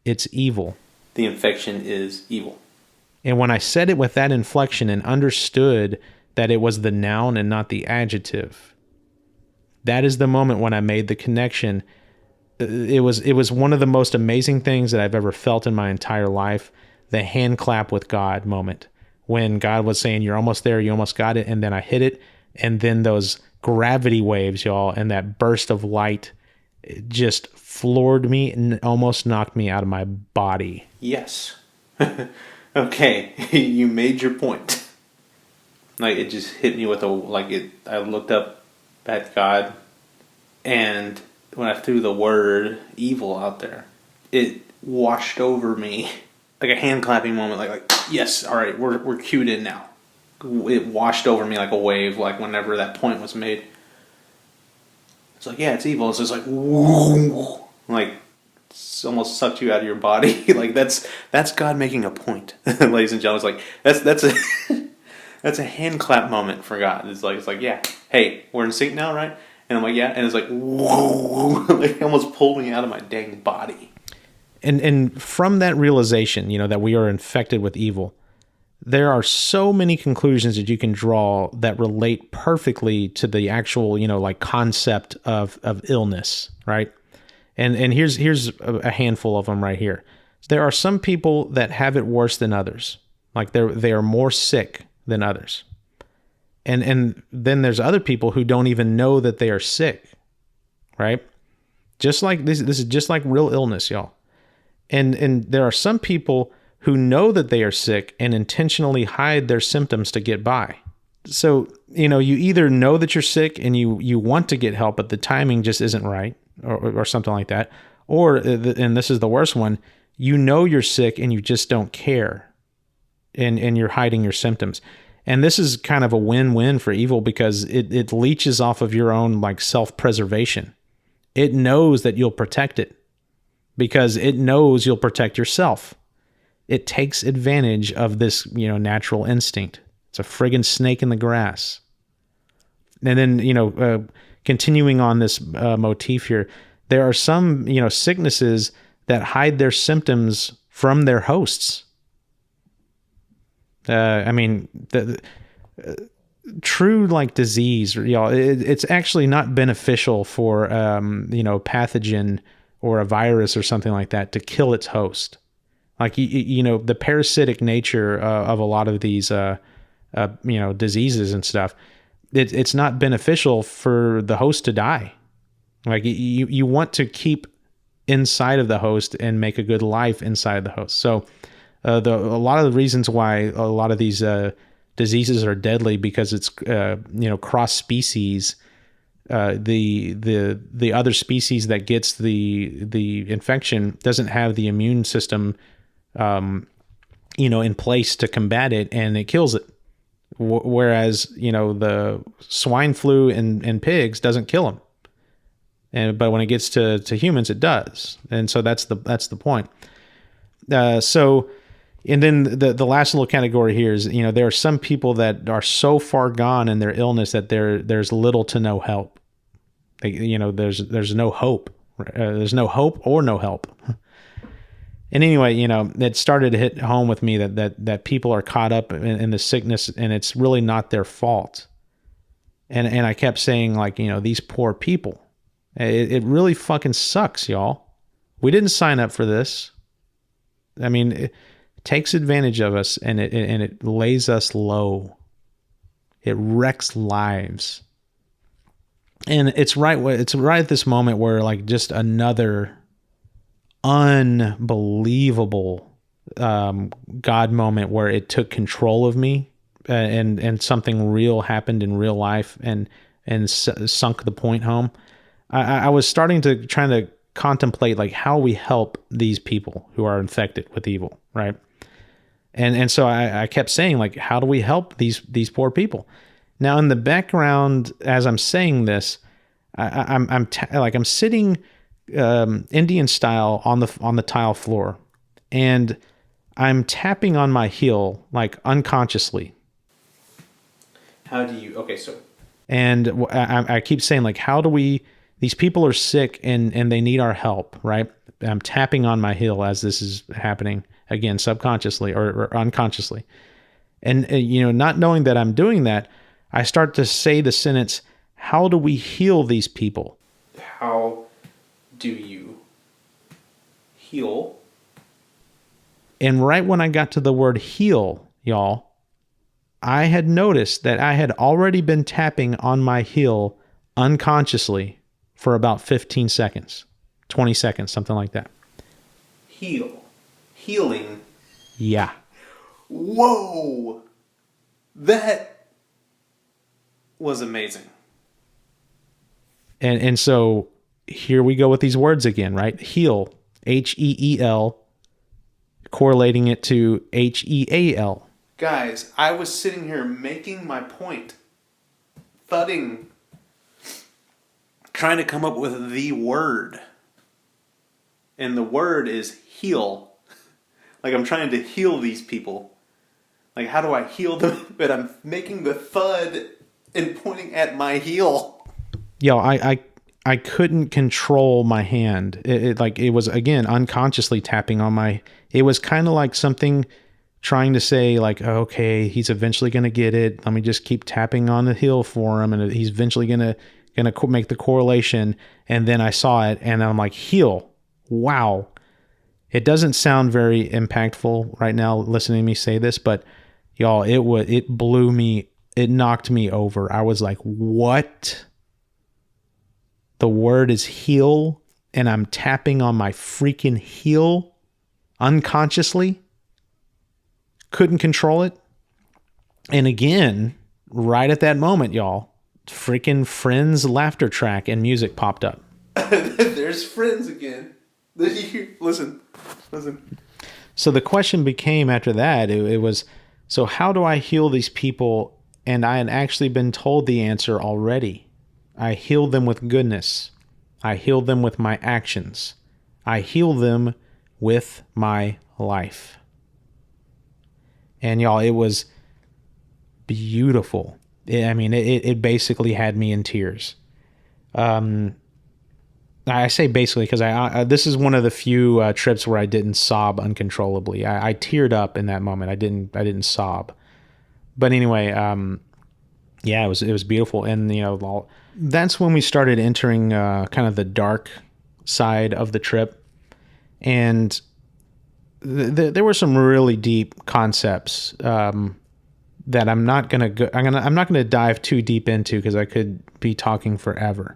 it's evil. The infection is evil. And when I said it with that inflection and understood that it was the noun and not the adjective, that is the moment when I made the connection. It was one of the most amazing things that I've ever felt in my entire life, the hand clap with God moment. When God was saying, "You're almost there, you almost got it," and then I hit it, and then those gravity waves, y'all, and that burst of light just floored me and almost knocked me out of my body. Yes. Okay, you made your point. Like, it just hit me with I looked up at God, and when I threw the word evil out there, it washed over me. Like a hand clapping moment, like yes, all right, we're cued in now. It washed over me like a wave, like whenever that point was made. It's like, yeah, it's evil. It's just like, woo, like almost sucked you out of your body. Like that's God making a point, ladies and gentlemen. It's like that's a that's a hand clap moment for God. It's like yeah, hey, we're in sync now, right? And I'm like yeah, and it's like whoa, like he almost pulled me out of my dang body. And from that realization, that we are infected with evil, there are so many conclusions that you can draw that relate perfectly to the actual, like concept of illness, right? And here's a handful of them right here. There are some people that have it worse than others. Like they are more sick than others. And then there's other people who don't even know that they are sick, right? Just like this is just like real illness, y'all. And there are some people who know that they are sick and intentionally hide their symptoms to get by. So, you either know that you're sick and you want to get help, but the timing just isn't right or something like that. Or, and this is the worst one, you know you're sick and you just don't care and you're hiding your symptoms. And this is kind of a win-win for evil because it leeches off of your own like self-preservation. It knows that you'll protect it because it knows you'll protect yourself. It takes advantage of this, natural instinct. It's a friggin' snake in the grass. And then, continuing on this motif here, there are some, sicknesses that hide their symptoms from their hosts. The true like disease, it's actually not beneficial for, pathogen or a virus or something like that to kill its host. Like, the parasitic nature of a lot of these, diseases and stuff, it's not beneficial for the host to die. Like you want to keep inside of the host and make a good life inside the host. So a lot of the reasons why a lot of these diseases are deadly because it's, cross species. The other species that gets the infection doesn't have the immune system in place to combat it, and it kills it. Whereas, the swine flu in pigs doesn't kill them. But when it gets to humans, it does. And so that's the point. And then the last little category here is, there are some people that are so far gone in their illness that there's little to no help. There's no hope. There's no hope or no help. And anyway, it started to hit home with me that people are caught up in the sickness and it's really not their fault. And I kept saying like, these poor people, it really fucking sucks, y'all. We didn't sign up for this. I mean, it takes advantage of us and it lays us low. It wrecks lives. And it's right at this moment where like just another unbelievable God moment where it took control of me and something real happened in real life and sunk the point home. I was trying to contemplate like how we help these people who are infected with evil, right? And so I kept saying like, how do we help these poor people? Now in the background, as I'm saying this, I'm sitting Indian style on the tile floor, and I'm tapping on my heel like unconsciously. How do you? Okay, so. And I keep saying like, how do we? These people are sick and they need our help, right? I'm tapping on my heel as this is happening again, subconsciously or unconsciously, and not knowing that I'm doing that, I start to say the sentence, "How do we heal these people?" How do you heal? And right when I got to the word heal, y'all, I had noticed that I had already been tapping on my heel unconsciously for about 15 seconds, 20 seconds, something like that. Healing. Yeah. Whoa. That was amazing. And so here we go with these words again, right? Heal, H-E-E-L, correlating it to H-E-A-L. Guys, I was sitting here making my point, thudding, trying to come up with the word. and the word is heal. Like I'm trying to heal these people. Like how do I heal them? But I'm making the thud and pointing at my heel. Yo, I couldn't control my hand. It was, again, unconsciously tapping on my... It was kind of like something trying to say, like, okay, he's eventually going to get it. Let me just keep tapping on the heel for him, and he's eventually going to make the correlation. And then I saw it, and I'm like, heal. Wow. It doesn't sound very impactful right now listening to me say this, but y'all, it blew me. It knocked me over. I was like, what? The word is heal, and I'm tapping on my freaking heel unconsciously. Couldn't control it. And again, right at that moment, y'all, freaking Friends laughter track and music popped up. There's Friends again. Listen. So the question became after that, it was, so how do I heal these people? And I had actually been told the answer already. I heal them with goodness. I heal them with my actions. I heal them with my life. And y'all, it was beautiful. It basically had me in tears. I say basically because I this is one of the few trips where I didn't sob uncontrollably. I teared up in that moment. I didn't sob. But anyway, yeah, it was beautiful. And that's when we started entering kind of the dark side of the trip, and there were some really deep concepts that I'm not gonna dive too deep into because I could be talking forever.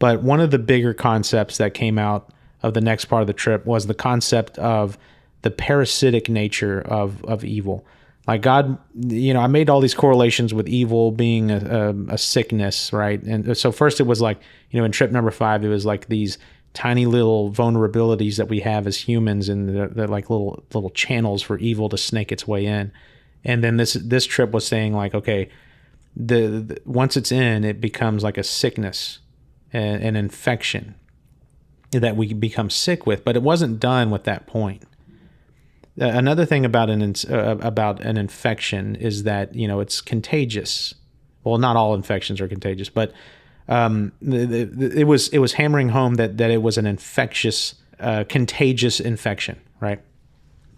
But one of the bigger concepts that came out of the next part of the trip was the concept of the parasitic nature of evil. Like God, I made all these correlations with evil being a sickness, right? And so first it was like, in trip number 5, it was like these tiny little vulnerabilities that we have as humans, and they're like little channels for evil to snake its way in. And then this trip was saying like, okay, the once it's in, it becomes like a sickness, an infection that we become sick with. But it wasn't done with that point. Another thing about an infection is that it's contagious. Well, not all infections are contagious, but it was hammering home that it was an infectious, contagious infection, right?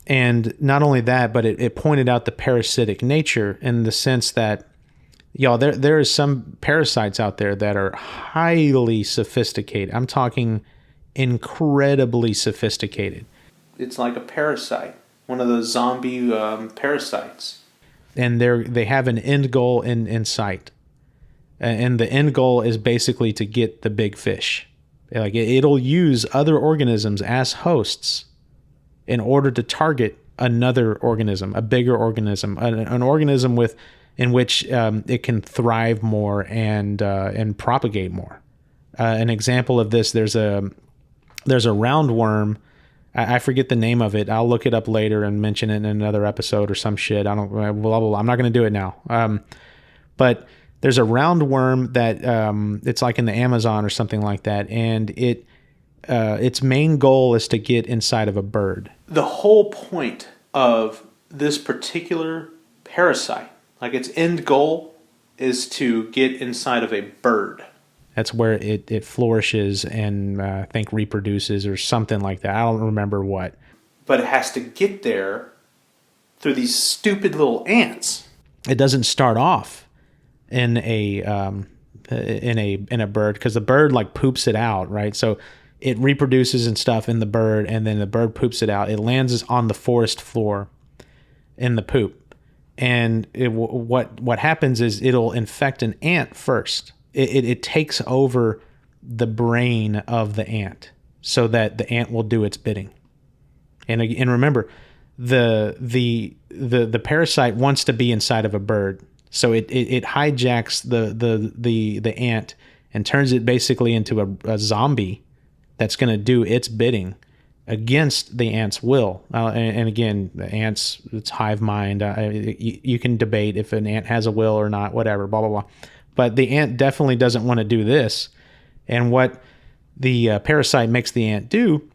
And not only that, but it pointed out the parasitic nature in the sense that, y'all, there is some parasites out there that are highly sophisticated. I'm talking incredibly sophisticated. It's like a parasite. One of those zombie parasites. And they have an end goal in sight. And the end goal is basically to get the big fish. Like it'll use other organisms as hosts in order to target another organism, a bigger organism, an organism in which it can thrive more and propagate more. An example of this, there's a roundworm. I forget the name of it. I'll look it up later and mention it in another episode or some shit. Blah, blah, blah. I'm not going to do it now. But there's a roundworm that it's like in the Amazon or something like that, and its main goal is to get inside of a bird. The whole point of this particular parasite, like its end goal, is to get inside of a bird. That's where it flourishes and I think reproduces or something like that. I don't remember what. But it has to get there through these stupid little ants. It doesn't start off in a bird because the bird like poops it out, right? So it reproduces and stuff in the bird, and then the bird poops it out. It lands on the forest floor in the poop, and what happens is it'll infect an ant first. It takes over the brain of the ant so that the ant will do its bidding. And remember, the parasite wants to be inside of a bird, so it hijacks the ant and turns it basically into a zombie that's going to do its bidding against the ant's will. And again, the ants, it's hive mind. You can debate if an ant has a will or not, whatever, blah, blah, blah. But the ant definitely doesn't want to do this. And what the parasite makes the ant do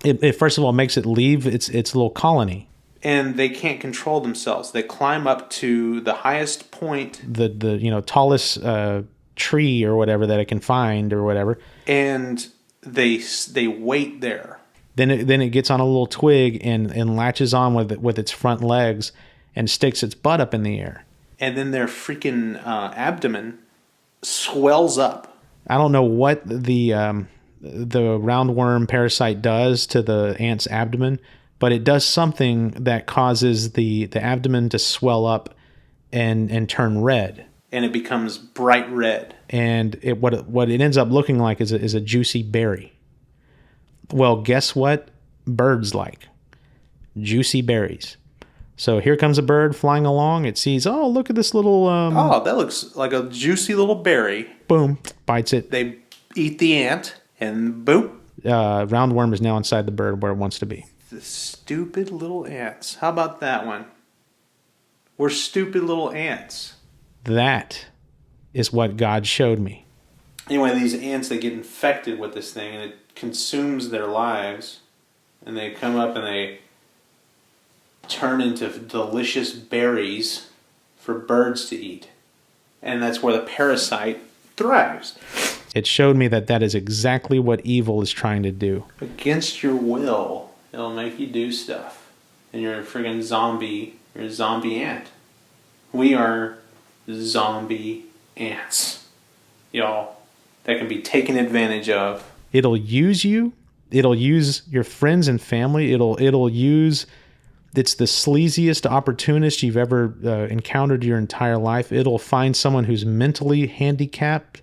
it first of all makes it leave its little colony. And they can't control themselves. They climb up to the highest point, The tallest tree or whatever that it can find or whatever, and they wait there. Then it gets on a little twig and latches on with its front legs and sticks its butt up in the air. And then their freaking abdomen swells up. I don't know what the roundworm parasite does to the ant's abdomen, but it does something that causes the abdomen to swell up and turn red. And it becomes bright red. And what it ends up looking like is a juicy berry. Well, guess what birds like? Juicy berries. So here comes a bird flying along. It sees, oh, look at this little... oh, that looks like a juicy little berry. Boom, bites it. They eat the ant, and boop. Roundworm is now inside the bird where it wants to be. The stupid little ants. How about that one? We're stupid little ants. That is what God showed me. Anyway, these ants, they get infected with this thing, and it consumes their lives. And they come up and they turn into delicious berries for birds to eat. And that's where the parasite thrives. It showed me that is exactly what evil is trying to do. Against your will, it'll make you do stuff. And you're a friggin' zombie. You're a zombie ant. We are zombie ants. Y'all. That can be taken advantage of. It'll use you. It'll use your friends and family. It'll use... It's the sleaziest opportunist you've ever encountered your entire life. It'll find someone who's mentally handicapped,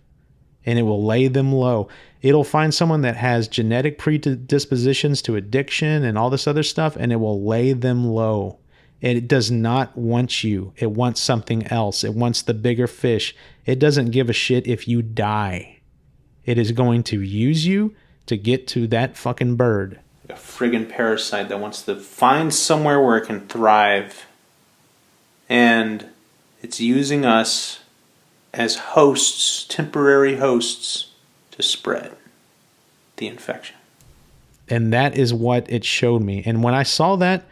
and it will lay them low. It'll find someone that has genetic predispositions to addiction and all this other stuff, and it will lay them low. And it does not want you. It wants something else. It wants the bigger fish. It doesn't give a shit if you die. It is going to use you to get to that fucking bird. A friggin' parasite that wants to find somewhere where it can thrive. And it's using us as hosts, temporary hosts, to spread the infection. And that is what it showed me. And when I saw that,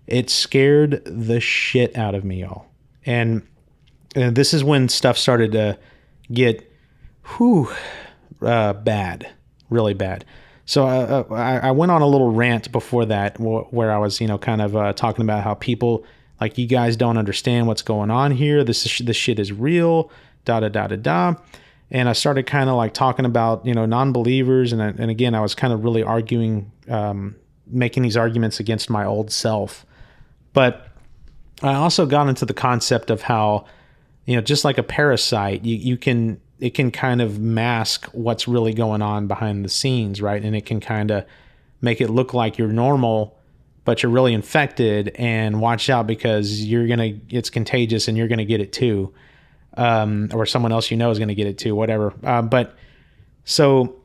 it scared the shit out of me, y'all. And this is when stuff started to get bad, really bad. So I went on a little rant before that where I was, kind of talking about how people, like, you guys don't understand what's going on here. This shit is real, da-da-da-da-da. And I started kind of like talking about, non-believers. And again, I was kind of really arguing, making these arguments against my old self. But I also got into the concept of how, just like a parasite, it can kind of mask what's really going on behind the scenes, right? And it can kind of make it look like you're normal, but you're really infected, and watch out because it's contagious and you're going to get it too. Or someone else is going to get it too, whatever. But so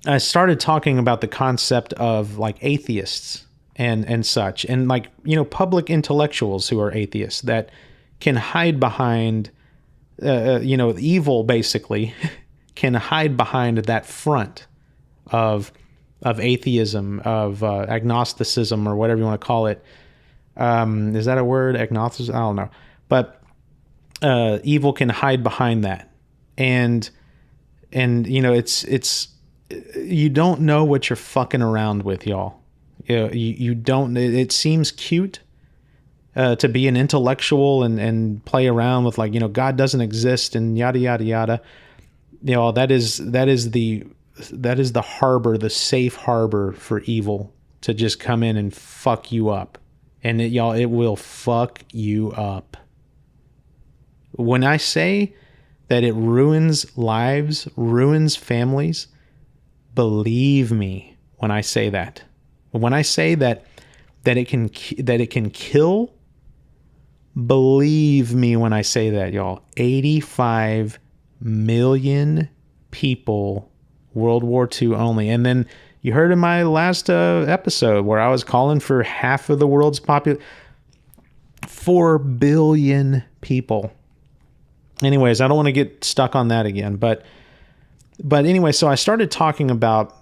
I started talking about the concept of like atheists and such, and like, public intellectuals who are atheists that can hide behind evil basically can hide behind that front of atheism, of agnosticism, or whatever you want to call it. Is that a word? Agnosticism? I don't know. But evil can hide behind that. And it's you don't know what you're fucking around with, y'all. You don't. It seems cute to be an intellectual and play around with, like, God doesn't exist and yada yada yada. That is the harbor, the safe harbor for evil to just come in and fuck you up. And it will fuck you up. When I say that it ruins lives, ruins families, believe me when I say that. When I say that it can kill, believe me when I say that, y'all. 85 million people, World War II only. And then you heard in my last episode where I was calling for half of the world's population. 4 billion people. Anyways, I don't want to get stuck on that again. But anyway, so I started talking about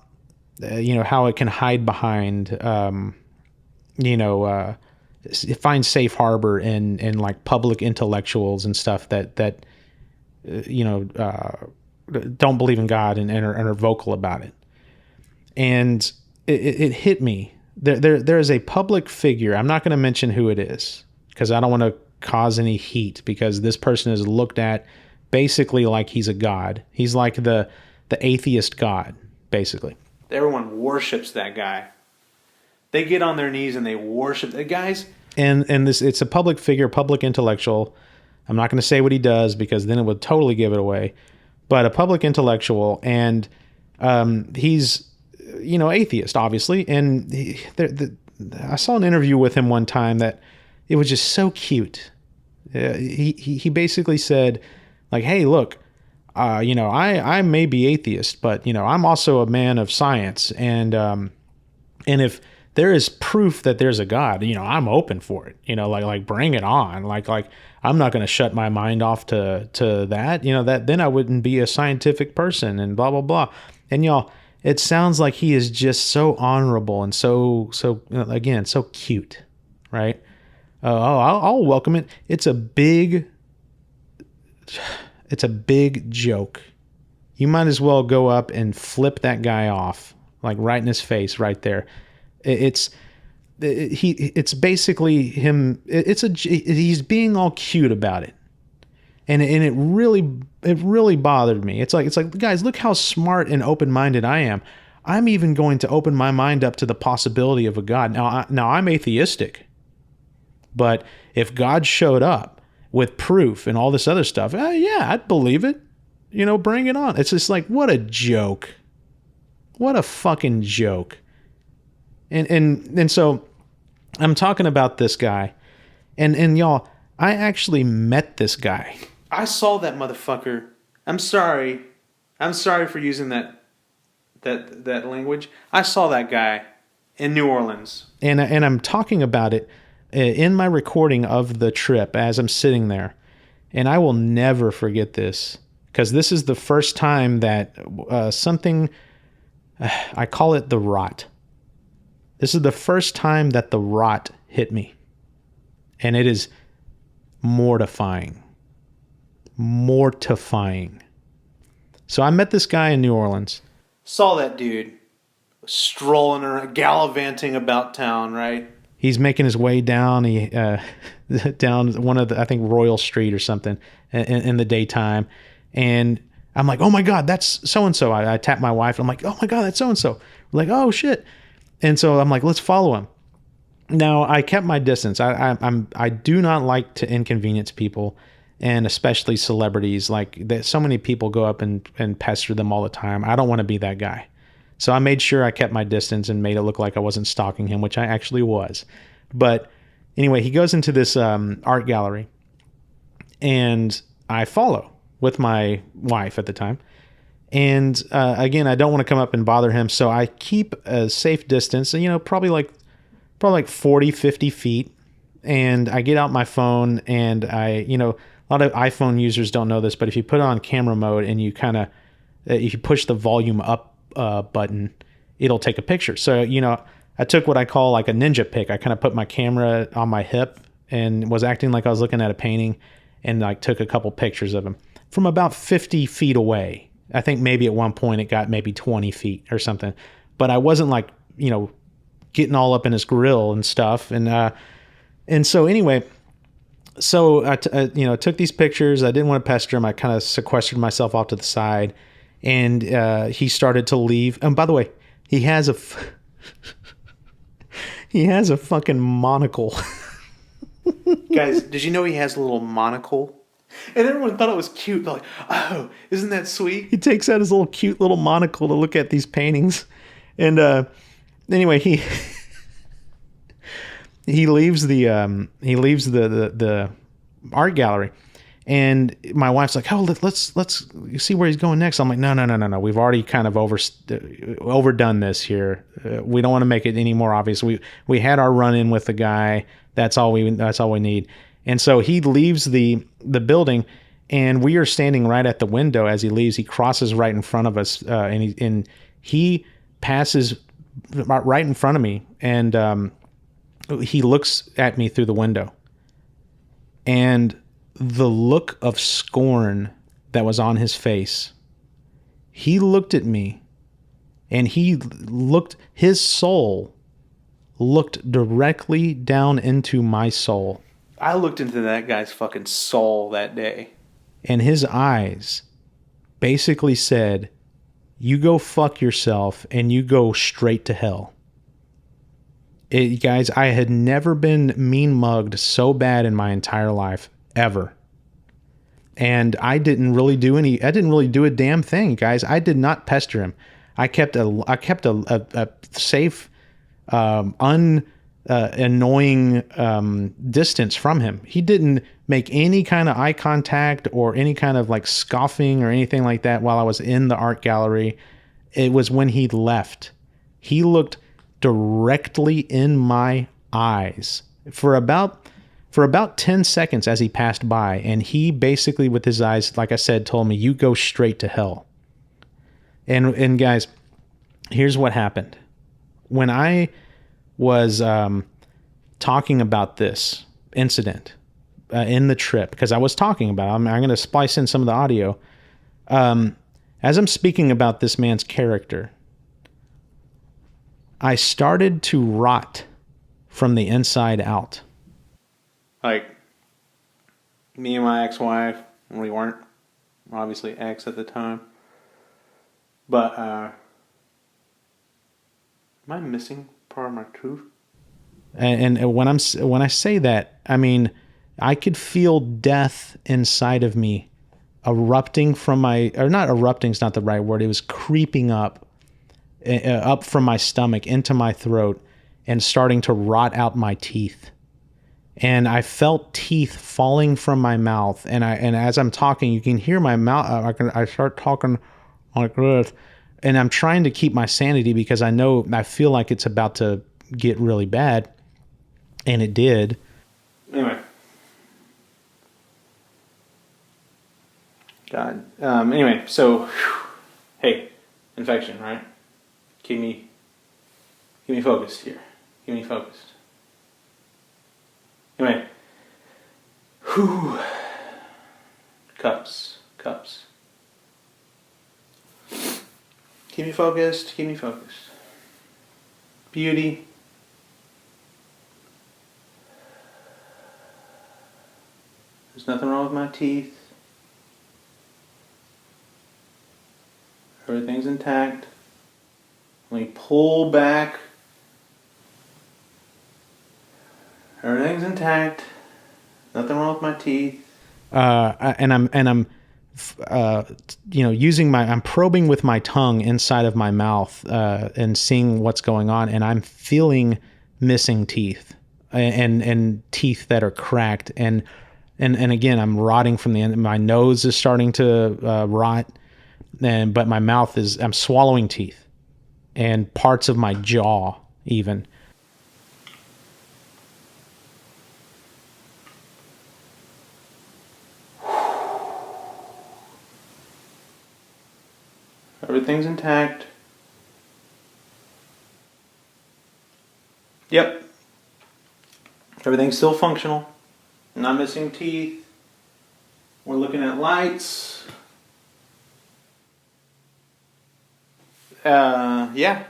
how it can hide behind, find safe harbor in like public intellectuals and stuff that don't believe in God and are vocal about it. And it hit me. There is a public figure. I'm not going to mention who it is because I don't want to cause any heat, because this person is looked at basically like he's a god. He's like the atheist god, basically. Everyone worships that guy. They get on their knees and they worship the guys. And this, it's a public figure, public intellectual. I'm not going to say what he does because then it would totally give it away. But a public intellectual, and he's atheist, obviously. And I saw an interview with him one time that it was just so cute. He basically said, like, hey, look, I may be atheist, but I'm also a man of science, and if there is proof that there's a God, I'm open for it. Like bring it on. Like I'm not going to shut my mind off to that. That then I wouldn't be a scientific person, and blah blah blah. And y'all, it sounds like he is just so honorable and so again so cute, right? I'll welcome it. It's a big joke. You might as well go up and flip that guy off, like right in his face, right there. It's basically him. He's being all cute about it, and it really bothered me. It's like guys, look how smart and open-minded I am. I'm even going to open my mind up to the possibility of a God. Now I'm atheistic, but if God showed up with proof and all this other stuff, yeah, I'd believe it. Bring it on. It's just like, what a joke. What a fucking joke. And so I'm talking about this guy, and y'all, I actually met this guy. I saw that motherfucker. I'm sorry for using that language. I saw that guy in New Orleans, and I'm talking about it in my recording of the trip as I'm sitting there, and I will never forget this, because this is the first time that something, I call it the rot. This is the first time that the rot hit me. And it is mortifying. Mortifying. So I met this guy in New Orleans. Saw that dude strolling around, gallivanting about town, right? He's making his way down down one of the, I think, Royal Street or something in the daytime. And I'm like, oh my God, that's so-and-so. I tap my wife. I'm like, oh my God, that's so-and-so. We're like, oh shit. And so I'm like, let's follow him. Now, I kept my distance. I do not like to inconvenience people, and especially celebrities. Like, so many people go up and pester them all the time. I don't want to be that guy. So I made sure I kept my distance and made it look like I wasn't stalking him, which I actually was. But anyway, he goes into this art gallery, and I follow with my wife at the time. And again, I don't want to come up and bother him, so I keep a safe distance, probably like 40, 50 feet. And I get out my phone, and a lot of iPhone users don't know this, but if you put it on camera mode and you if you push the volume up button, it'll take a picture. So, I took what I call like a ninja pic. I kind of put my camera on my hip and was acting like I was looking at a painting, and like took a couple pictures of him from about 50 feet away. I think maybe at one point it got maybe 20 feet or something, but I wasn't like, getting all up in his grill and stuff. And so anyway, so I took these pictures. I didn't want to pester him. I kind of sequestered myself off to the side, and he started to leave. And by the way, he has a fucking monocle. Guys, did you know he has a little monocle? And everyone thought it was cute. They're like, oh, isn't that sweet? He takes out his little cute little monocle to look at these paintings. And anyway, he leaves the art gallery. And my wife's like, oh, let's see where he's going next. I'm like, no. We've already kind of overdone this here. We don't want to make it any more obvious. We had our run-in with the guy. That's all we need. And so he leaves the building, and we are standing right at the window as he leaves. He crosses right in front of us, and he passes right in front of me, and he looks at me through the window. And the look of scorn that was on his face, he looked at me, and his soul looked directly down into my soul. I looked into that guy's fucking soul that day. And his eyes basically said, you go fuck yourself and you go straight to hell. Guys, I had never been mean mugged so bad in my entire life, ever. And I didn't really do a damn thing, guys. I did not pester him. I kept a safe, annoying distance from him. He didn't make any kind of eye contact or any kind of like scoffing or anything like that while I was in the art gallery. It was when he left. He looked directly in my eyes for about 10 seconds as he passed by, and he basically with his eyes, like I said, told me, you go straight to hell. And guys, here's what happened. When I was talking about this incident in the trip, because I was talking about it, I'm going to splice in some of the audio. As I'm speaking about this man's character, I started to rot from the inside out. Like, me and my ex-wife, we weren't obviously ex at the time. But, am I missing part of my truth? And when I say that, I mean, I could feel death inside of me erupting from not erupting is not the right word. It was creeping up from my stomach into my throat and starting to rot out my teeth. And I felt teeth falling from my mouth. And as I'm talking, you can hear my mouth. I start talking like this, and I'm trying to keep my sanity because I feel like it's about to get really bad, and it did. Anyway. God. Anyway, so, hey, infection, right? Keep me focused here. Keep me focused. Anyway. Whew. Cups. Keep me focused. Beauty. There's nothing wrong with my teeth. Everything's intact. Let me pull back. Everything's intact. Nothing wrong with my teeth. I'm I'm probing with my tongue inside of my mouth and seeing what's going on, and I'm feeling missing teeth and teeth that are cracked, and again I'm rotting from the end. My nose is starting to rot, but my mouth I'm swallowing teeth and parts of my jaw even. Everything's intact. Yep. Everything's still functional. I'm not missing teeth. We're looking at lights. Yeah.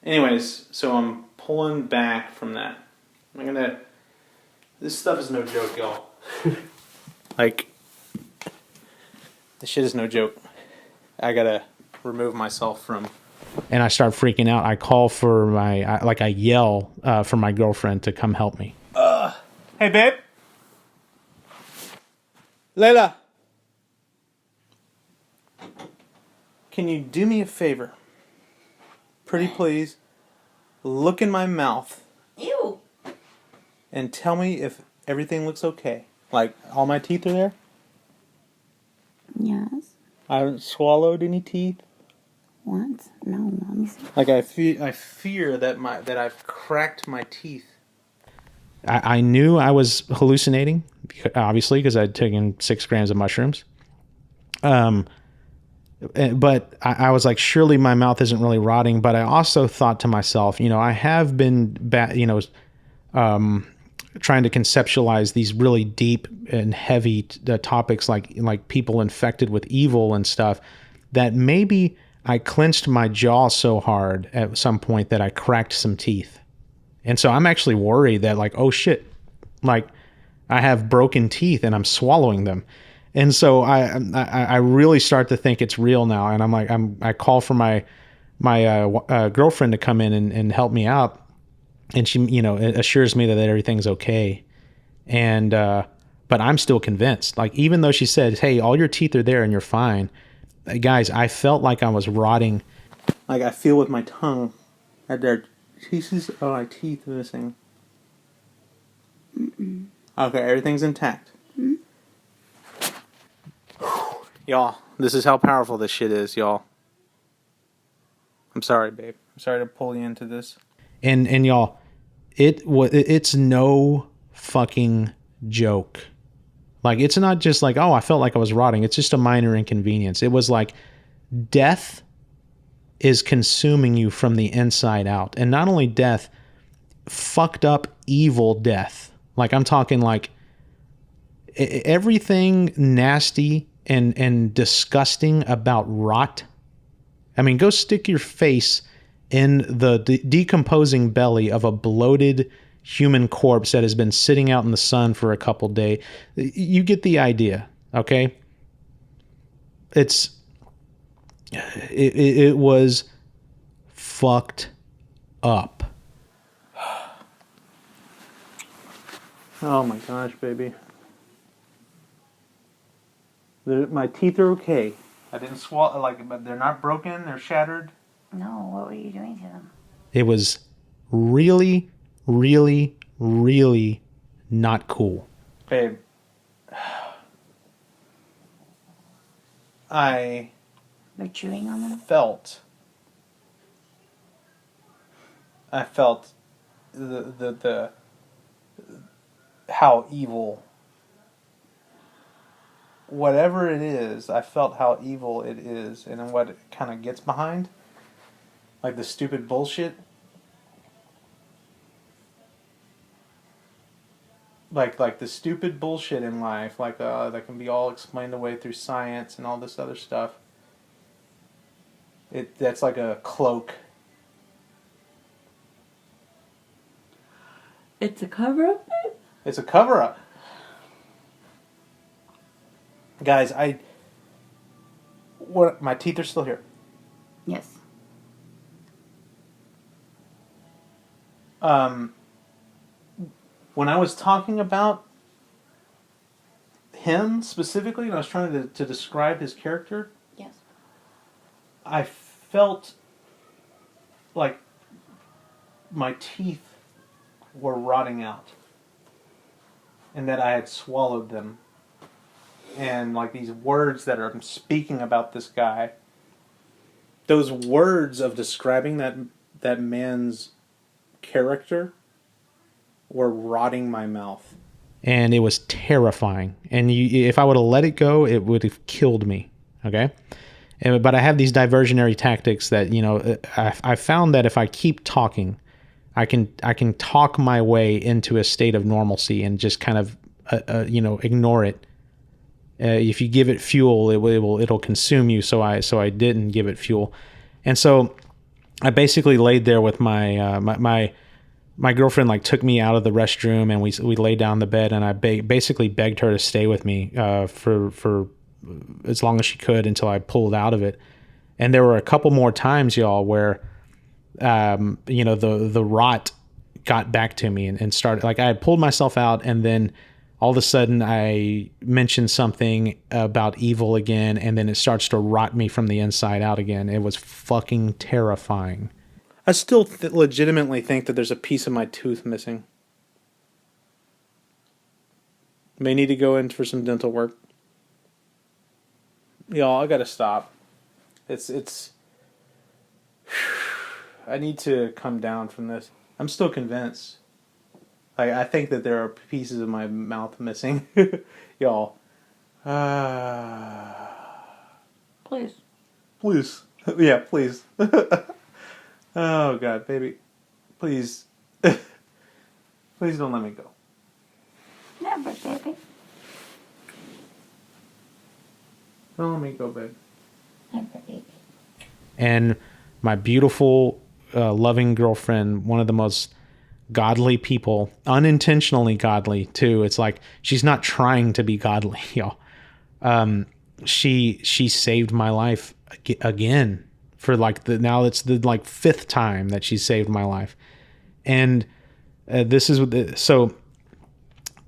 Anyways, so I'm pulling back from that. This stuff is no joke, y'all. Like, this shit is no joke. I gotta remove myself from... And I start freaking out. I call for I yell for my girlfriend to come help me. Hey, babe. Layla. Can you do me a favor? Pretty please. Look in my mouth. Ew. And tell me if everything looks okay. Like, all my teeth are there? Yes. I haven't swallowed any teeth. What? No, let me see. Like, I fear that I've cracked my teeth. I knew I was hallucinating, obviously, because I'd taken 6 grams of mushrooms. But I was like, surely my mouth isn't really rotting. But I also thought to myself, I have been, trying to conceptualize these really deep and heavy topics like people infected with evil and stuff, that maybe I clenched my jaw so hard at some point that I cracked some teeth. And so I'm actually worried that like, oh shit, like I have broken teeth and I'm swallowing them. And so I really start to think it's real now. And I'm like, I call for my girlfriend to come in and help me out. And she, assures me that everything's okay. And, but I'm still convinced, like, even though she said, hey, all your teeth are there and you're fine. Guys, I felt like I was rotting. Like I feel with my tongue that there are pieces of my teeth missing. Mm-mm. Okay, everything's intact. Y'all, this is how powerful this shit is, y'all. I'm sorry, babe. I'm sorry to pull you into this. And y'all, it's no fucking joke. Like, it's not just like, oh, I felt like I was rotting. It's just a minor inconvenience. It was like death is consuming you from the inside out. And not only death, fucked up evil death. Like, I'm talking like everything nasty and disgusting about rot. I mean, go stick your face in the decomposing belly of a bloated human corpse that has been sitting out in the sun for a couple days. You get the idea, okay? It was fucked up. Oh my gosh, baby. My teeth are okay. I didn't swallow, but they're not broken, they're shattered. No, what were you doing to them? It was really, really, really not cool. Babe. I They're chewing on them? felt the how evil, whatever it is, I felt how evil it is and what it kind of gets behind. Like the stupid bullshit. Like the stupid bullshit in life, that can be all explained away through science and all this other stuff. That's like a cloak. It's a cover-up, babe? It's a cover-up. Guys, my teeth are still here. Yes. When I was talking about him specifically, and I was trying to describe his character, Yes. I felt like my teeth were rotting out and that I had swallowed them. And like these words that are speaking about this guy, those words of describing that man's character were rotting my mouth. And it was terrifying. And if I would have let it go, it would have killed me. Okay? But I have these diversionary tactics that, I found that if I keep talking, I can talk my way into a state of normalcy and just kind of, ignore it. If you give it fuel, it'll consume you. So I didn't give it fuel. And so I basically laid there with my girlfriend, like, took me out of the restroom, and we laid down in the bed, and I basically begged her to stay with me for as long as she could until I pulled out of it. And there were a couple more times, y'all, where the rot got back to me and started, like, I had pulled myself out, and then all of a sudden I mentioned something about evil again, and then it starts to rot me from the inside out again. It was fucking terrifying. I still legitimately think that there's a piece of my tooth missing. May need to go in for some dental work. Y'all, I gotta stop. It's I need to come down from this. I'm still convinced. I think that there are pieces of my mouth missing. Y'all. Please. Please. Yeah, please. Oh, God, baby. Please. Please don't let me go. Never, baby. Don't let me go, babe. Never, baby. And my beautiful, loving girlfriend, one of the most godly people, unintentionally godly too. It's like she's not trying to be godly, y'all. She saved my life again for like now it's the like 5th time that she saved my life. And this is so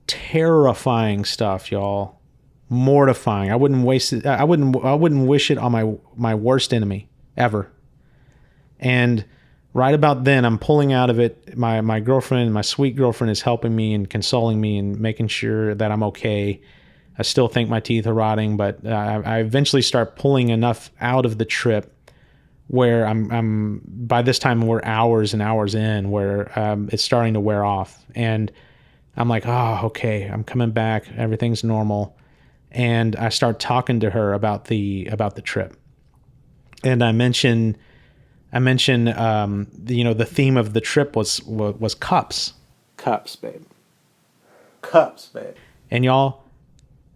terrifying stuff, y'all. Mortifying. I wouldn't waste it. I wouldn't wish it on my worst enemy ever. And right about then, I'm pulling out of it. My girlfriend, my sweet girlfriend, is helping me and consoling me and making sure that I'm okay. I still think my teeth are rotting, but I eventually start pulling enough out of the trip where I'm by this time we're hours and hours in, where it's starting to wear off, and I'm like, oh, okay, I'm coming back, everything's normal, and I start talking to her about the trip, and I mention the theme of the trip was cups. Cups, babe. Cups, babe. And y'all,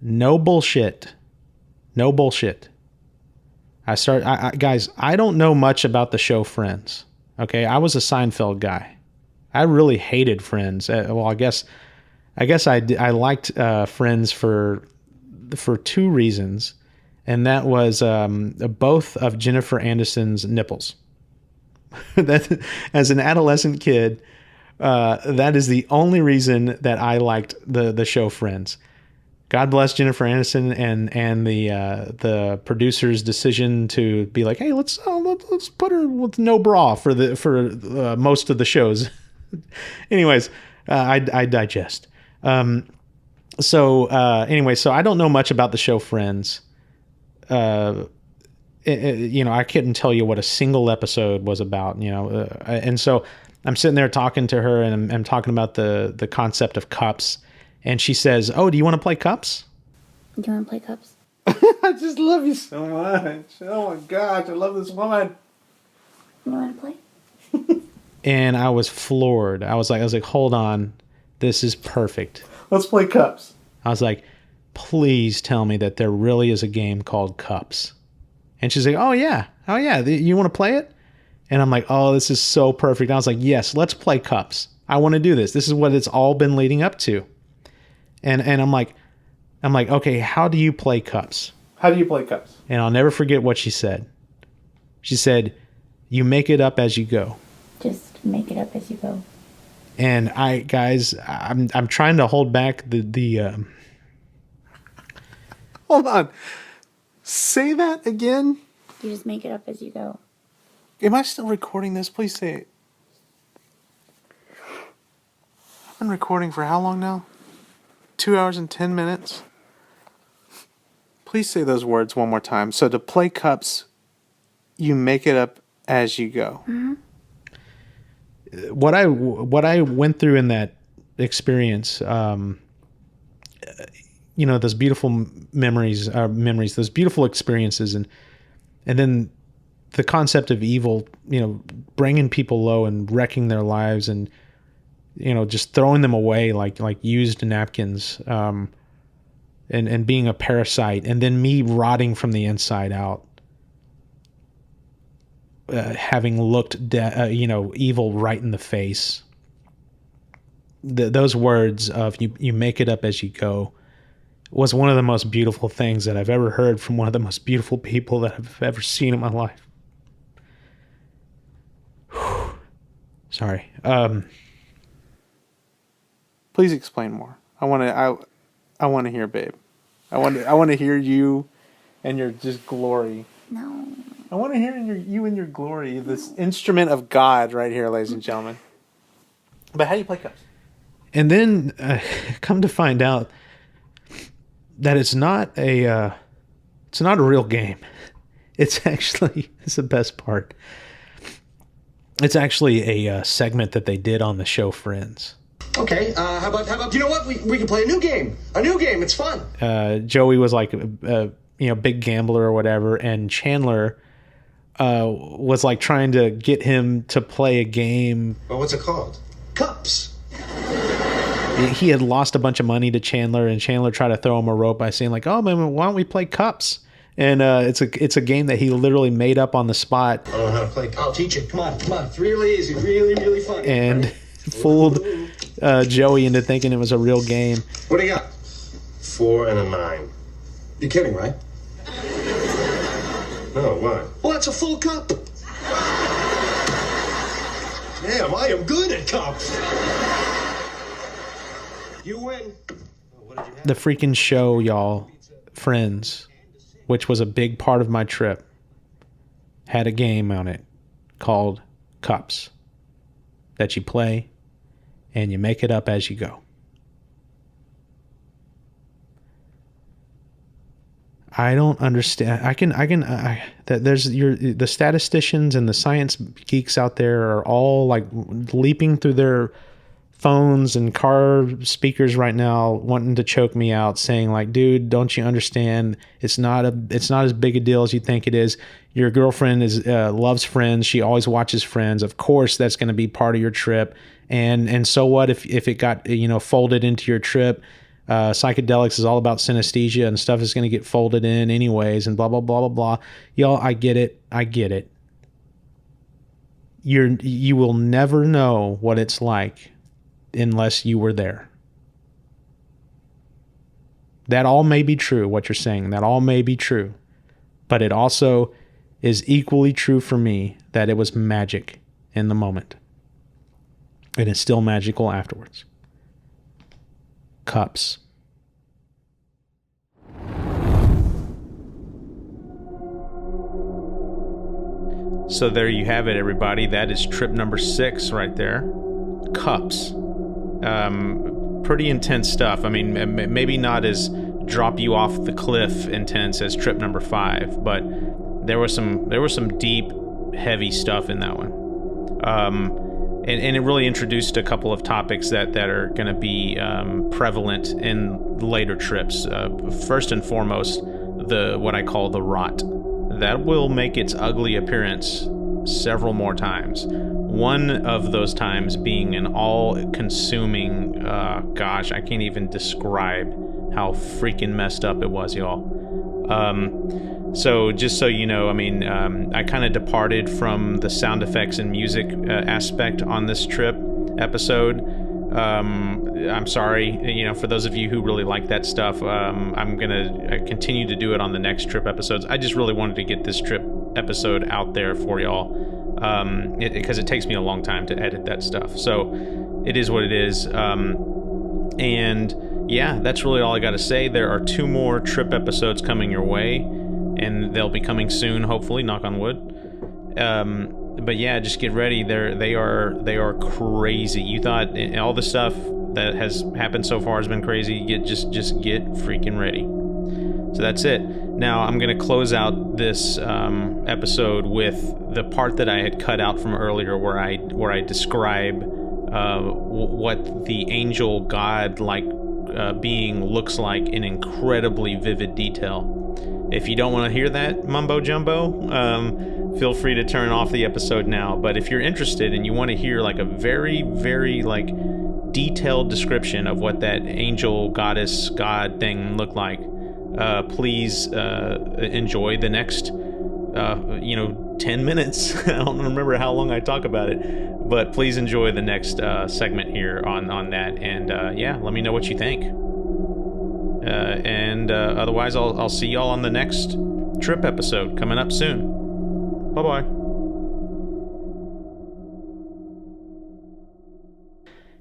no bullshit. Guys, I don't know much about the show Friends. Okay, I was a Seinfeld guy. I really hated Friends. Well, I guess I liked Friends for 2 reasons, and that was both of Jennifer Aniston's nipples. That, as an adolescent kid, that is the only reason that I liked the show Friends. God bless Jennifer Aniston and the producer's decision to be like, hey, let's put her with no bra for most of the shows. Anyways, I digest. So I don't know much about the show Friends. I couldn't tell you what a single episode was about, and so I'm sitting there talking to her, and I'm talking about the concept of cups, and she says, oh, do you want to play cups? Do you want to play cups? I just love you so much. Oh my gosh, I love this woman. You want to play? And I was floored. I was like, hold on, this is perfect. Let's play cups. I was like, please tell me that there really is a game called Cups. And she's like, oh yeah, you want to play it? And I'm like, oh, this is so perfect. And I was like, yes, let's play Cups. I want to do this. This is what it's all been leading up to. And I'm like, okay, how do you play Cups? How do you play cups? And I'll never forget what she said. She said, you make it up as you go. Just make it up as you go. And I'm trying to hold back the Hold on. Say that again. You just make it up as you go. Am I still recording this? Please say it. I've been recording for how long now? 2 hours and 10 minutes? Please say those words one more time. So to play cups, you make it up as you go. Mm-hmm. What I went through in that experience, those beautiful memories, those beautiful experiences, and then the concept of evil, bringing people low and wrecking their lives, and just throwing them away like used napkins, and being a parasite, and then me rotting from the inside out. Having looked, evil right in the face. Those words of you make it up as you go was one of the most beautiful things that I've ever heard from one of the most beautiful people that I've ever seen in my life. Whew. Sorry. Please explain more. I want to hear, babe. I want to hear you and your just glory. No. I want to hear you and your glory, this instrument of God right here, ladies and gentlemen. But how do you play cups? And then come to find out that it's not a real game. It's the best part. It's actually a segment that they did on the show Friends. Okay, how about you know what? We can play a new game. It's fun. Joey was like a big gambler or whatever, and Chandler was like trying to get him to play a game. Well, what's it called? Cups. He had lost a bunch of money to Chandler, and Chandler tried to throw him a rope by saying like, "Oh man, why don't we play Cups?" And it's a game that he literally made up on the spot. I don't know how to play cups. I'll teach you. Come on. It's really easy. Really, really fun. And fooled Joey into thinking it was a real game. What do you got? 4 and a 9. You're kidding, right? No, why? Well, that's a full cup. Damn, I am good at cups. You win. The freaking show, y'all, Friends, which was a big part of my trip, had a game on it called Cups that you play and you make it up as you go. I don't understand. The statisticians and the science geeks out there are all like leaping through their phones and car speakers right now, wanting to choke me out, saying like, dude, don't you understand? It's not as big a deal as you think it is. Your girlfriend loves Friends. She always watches Friends. Of course, that's going to be part of your trip. And so what if it got, folded into your trip? Psychedelics is all about synesthesia, and stuff is going to get folded in anyways, and blah, blah, blah, blah, blah. Y'all, I get it. You will never know what it's like unless you were there. That all may be true, what you're saying. That all may be true. But it also is equally true for me that it was magic in the moment. And it's still magical afterwards. Cups. So there you have it, everybody. That is trip number 6 right there. Cups. Pretty intense stuff. I mean, maybe not as drop you off the cliff intense as trip number 5, but there was some deep, heavy stuff in that one. And it really introduced a couple of topics that are going to be prevalent in later trips. First and foremost, what I call the rot. That will make its ugly appearance several more times. One of those times being an all-consuming, I can't even describe how freaking messed up it was, y'all. So just so you know, I mean, I kind of departed from the sound effects and music aspect on this trip episode. I'm sorry, for those of you who really like that stuff, I'm going to continue to do it on the next trip episodes. I just really wanted to get this trip episode out there for y'all, because it takes me a long time to edit that stuff. So it is what it is. And yeah, that's really all I got to say. There are 2 more trip episodes coming your way, and they'll be coming soon, hopefully, knock on wood. But yeah, just get ready. They are crazy. You thought all the stuff that has happened so far has been crazy. Just get freaking ready. So that's it. Now I'm gonna close out this episode with the part that I had cut out from earlier, where I describe what the angel god like being looks like in incredibly vivid detail. If you don't want to hear that mumbo jumbo, feel free to turn off the episode now. But if you're interested and you want to hear like a very, very like detailed description of what that angel goddess god thing looked like, please enjoy the next 10 minutes. I don't remember how long I talk about it, but please enjoy the next segment here on that, and let me know what you think. And otherwise, I'll see y'all on the next trip episode coming up soon. Bye-bye.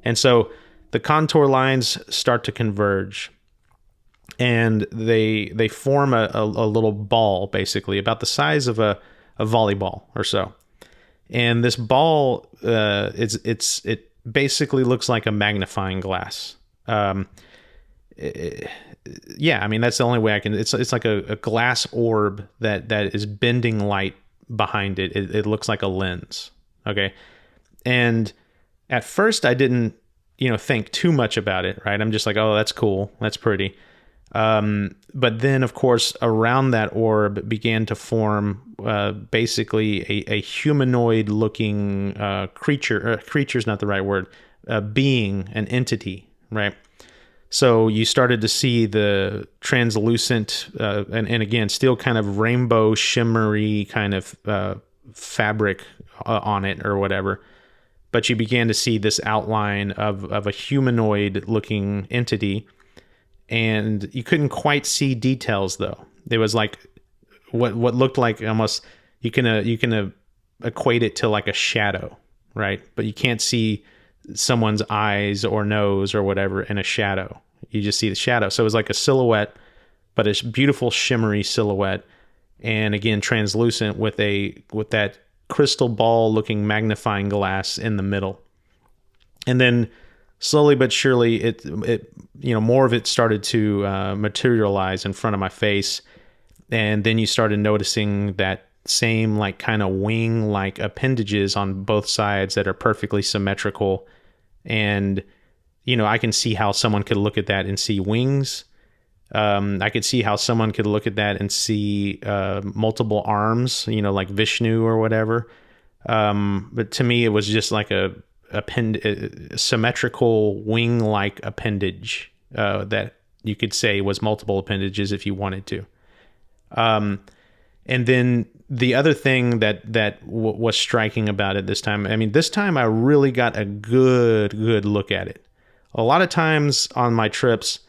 And so the contour lines start to converge, and they form a little ball, basically about the size of a volleyball or so. And this ball, it basically looks like a magnifying glass. Yeah, I mean, that's the only way I can. It's like a glass orb that is bending light behind it. It looks like a lens. Okay, and at first I didn't think too much about it. Right, I'm just like, oh, that's cool, that's pretty. But then, of course, around that orb began to form basically a humanoid-looking creature. Creature's not the right word. Being, an entity, right? So you started to see the translucent, and again, still kind of rainbow shimmery kind of fabric on it or whatever. But you began to see this outline of a humanoid-looking entity, and you couldn't quite see details though. It was like what looked like almost you can equate it to like a shadow, right? But you can't see someone's eyes or nose or whatever in a shadow. You just see the shadow. So it was like a silhouette, but a beautiful shimmery silhouette, and again translucent with that crystal ball looking magnifying glass in the middle. And then slowly but surely it more of it started to materialize in front of my face, and then you started noticing that same like kind of wing like appendages on both sides that are perfectly symmetrical. And I can see how someone could look at that and see wings. I could see how someone could look at that and see multiple arms, like Vishnu or whatever. But to me, it was just like a symmetrical wing-like appendage that you could say was multiple appendages if you wanted to. And then the other thing that was striking about it this time, this time I really got a good look at it. A lot of times on my trips,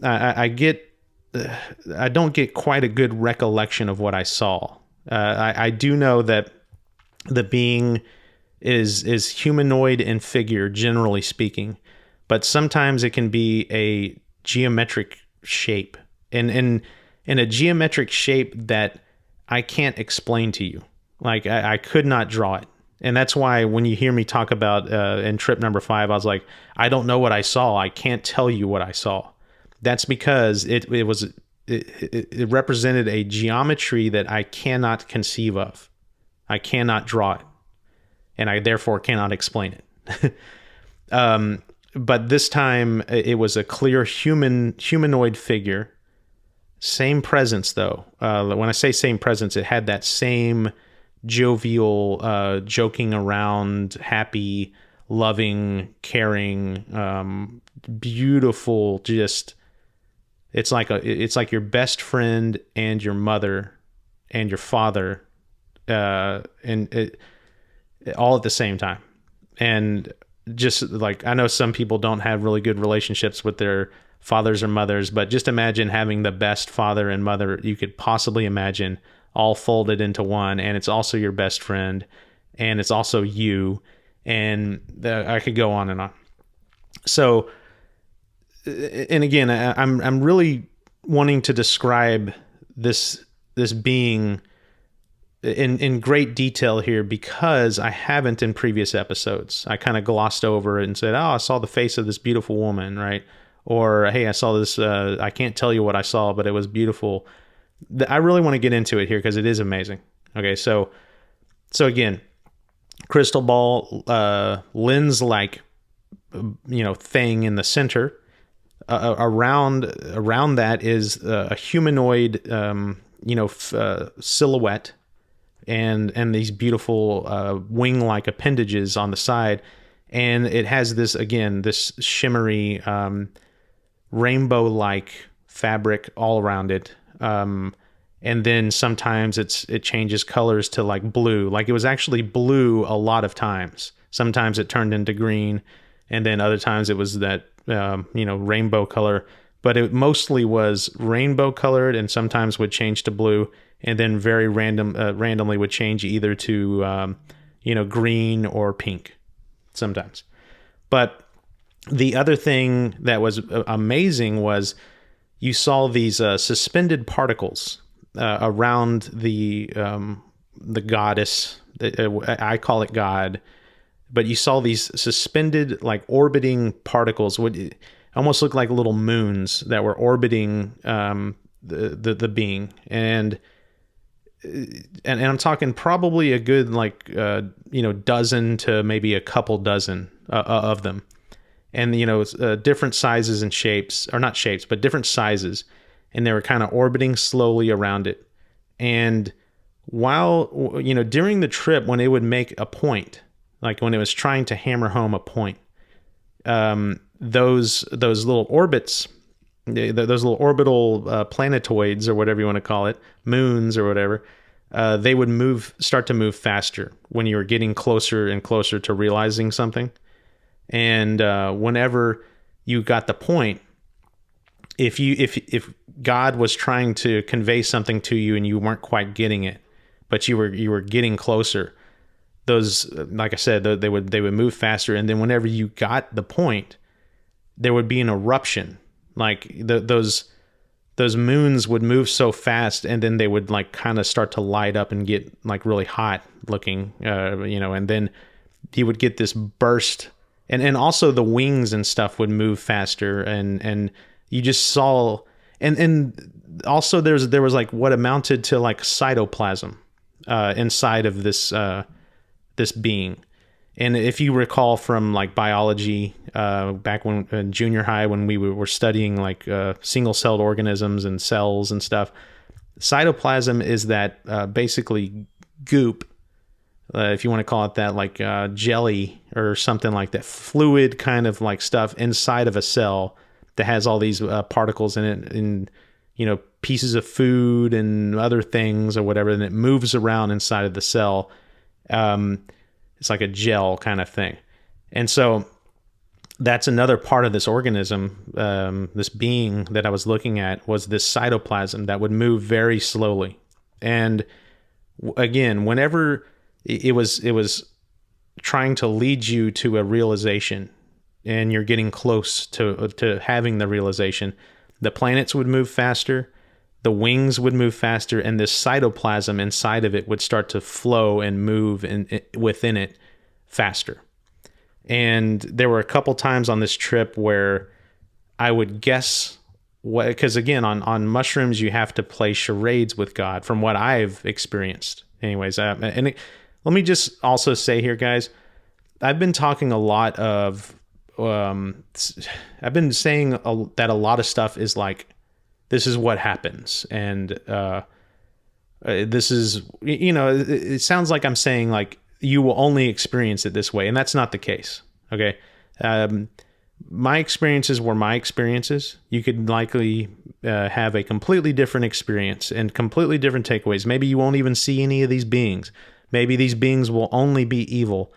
I don't get quite a good recollection of what I saw. I do know that the being is humanoid in figure, generally speaking, but sometimes it can be a geometric shape, and in a geometric shape that I can't explain to you. Like I could not draw it. And that's why when you hear me talk about in trip number 5, I was like, I don't know what I saw. I can't tell you what I saw. That's because it represented a geometry that I cannot conceive of. I cannot draw it, and I therefore cannot explain it. But this time it was a clear humanoid figure. Same presence though. When I say same presence, it had that same jovial, joking around, happy, loving, caring, beautiful. Just it's like your best friend and your mother and your father, and it all at the same time. And just like, I know some people don't have really good relationships with their fathers or mothers, but just imagine having the best father and mother you could possibly imagine, all folded into one, and it's also your best friend, and it's also you, and I could go on and on. So, and again, I'm really wanting to describe this being in great detail here because I haven't in previous episodes. I kind of glossed over it and said, "Oh, I saw the face of this beautiful woman," right? Or, "Hey, I saw this. I can't tell you what I saw, but it was beautiful." I really want to get into it here because it is amazing. Okay, so again, crystal ball, lens-like, thing in the center. Around that is a humanoid, silhouette, and these beautiful wing-like appendages on the side, and it has this shimmery, rainbow-like fabric all around it. And then sometimes it changes colors to like blue. Like it was actually blue a lot of times. Sometimes it turned into green, and then other times it was that rainbow color. But it mostly was rainbow colored, and sometimes would change to blue, and then very randomly would change either to green or pink sometimes. But the other thing that was amazing was you saw these suspended particles around the goddess. I call it God, but you saw these suspended, like orbiting particles. Would almost look like little moons that were orbiting the being, and I'm talking probably a good dozen to maybe a couple dozen of them. and different sizes and shapes, or not shapes, but different sizes, and they were kind of orbiting slowly around it. And while during the trip, when it would make a point, like when it was trying to hammer home a point, those little orbits, those little orbital planetoids, or whatever you want to call it, moons or whatever, they would start to move faster when you were getting closer and closer to realizing something. And whenever you got the point, if God was trying to convey something to you and you weren't quite getting it, but you were getting closer, those, like I said, they would move faster. And then whenever you got the point, there would be an eruption. Like those moons would move so fast, and then they would like kind of start to light up and get like really hot looking, and then you would get this burst, and also the wings and stuff would move faster, and you just saw, and also there was like what amounted to like cytoplasm inside of this being. And if you recall from like biology, back when in junior high, when we were studying like single-celled organisms and cells and stuff, cytoplasm is that basically goop, if you want to call it that, like jelly or something like that, fluid kind of like stuff inside of a cell that has all these particles in it, and pieces of food and other things or whatever, and it moves around inside of the cell. It's like a gel kind of thing. And so that's another part of this organism, this being that I was looking at, was this cytoplasm that would move very slowly. And again, whenever it was trying to lead you to a realization and you're getting close to having the realization, the planets would move faster, the wings would move faster, and this cytoplasm inside of it would start to flow and move within it faster. And there were a couple times on this trip where I would guess what, because again, on mushrooms, you have to play charades with God, from what I've experienced. Anyways, let me just also say here, guys, I've been talking a lot of, I've been saying that a lot of stuff is like, this is what happens. And this is, it sounds like I'm saying like, you will only experience it this way. And that's not the case. Okay. My experiences were my experiences. You could likely have a completely different experience and completely different takeaways. Maybe you won't even see any of these beings. Maybe these beings will only be evil.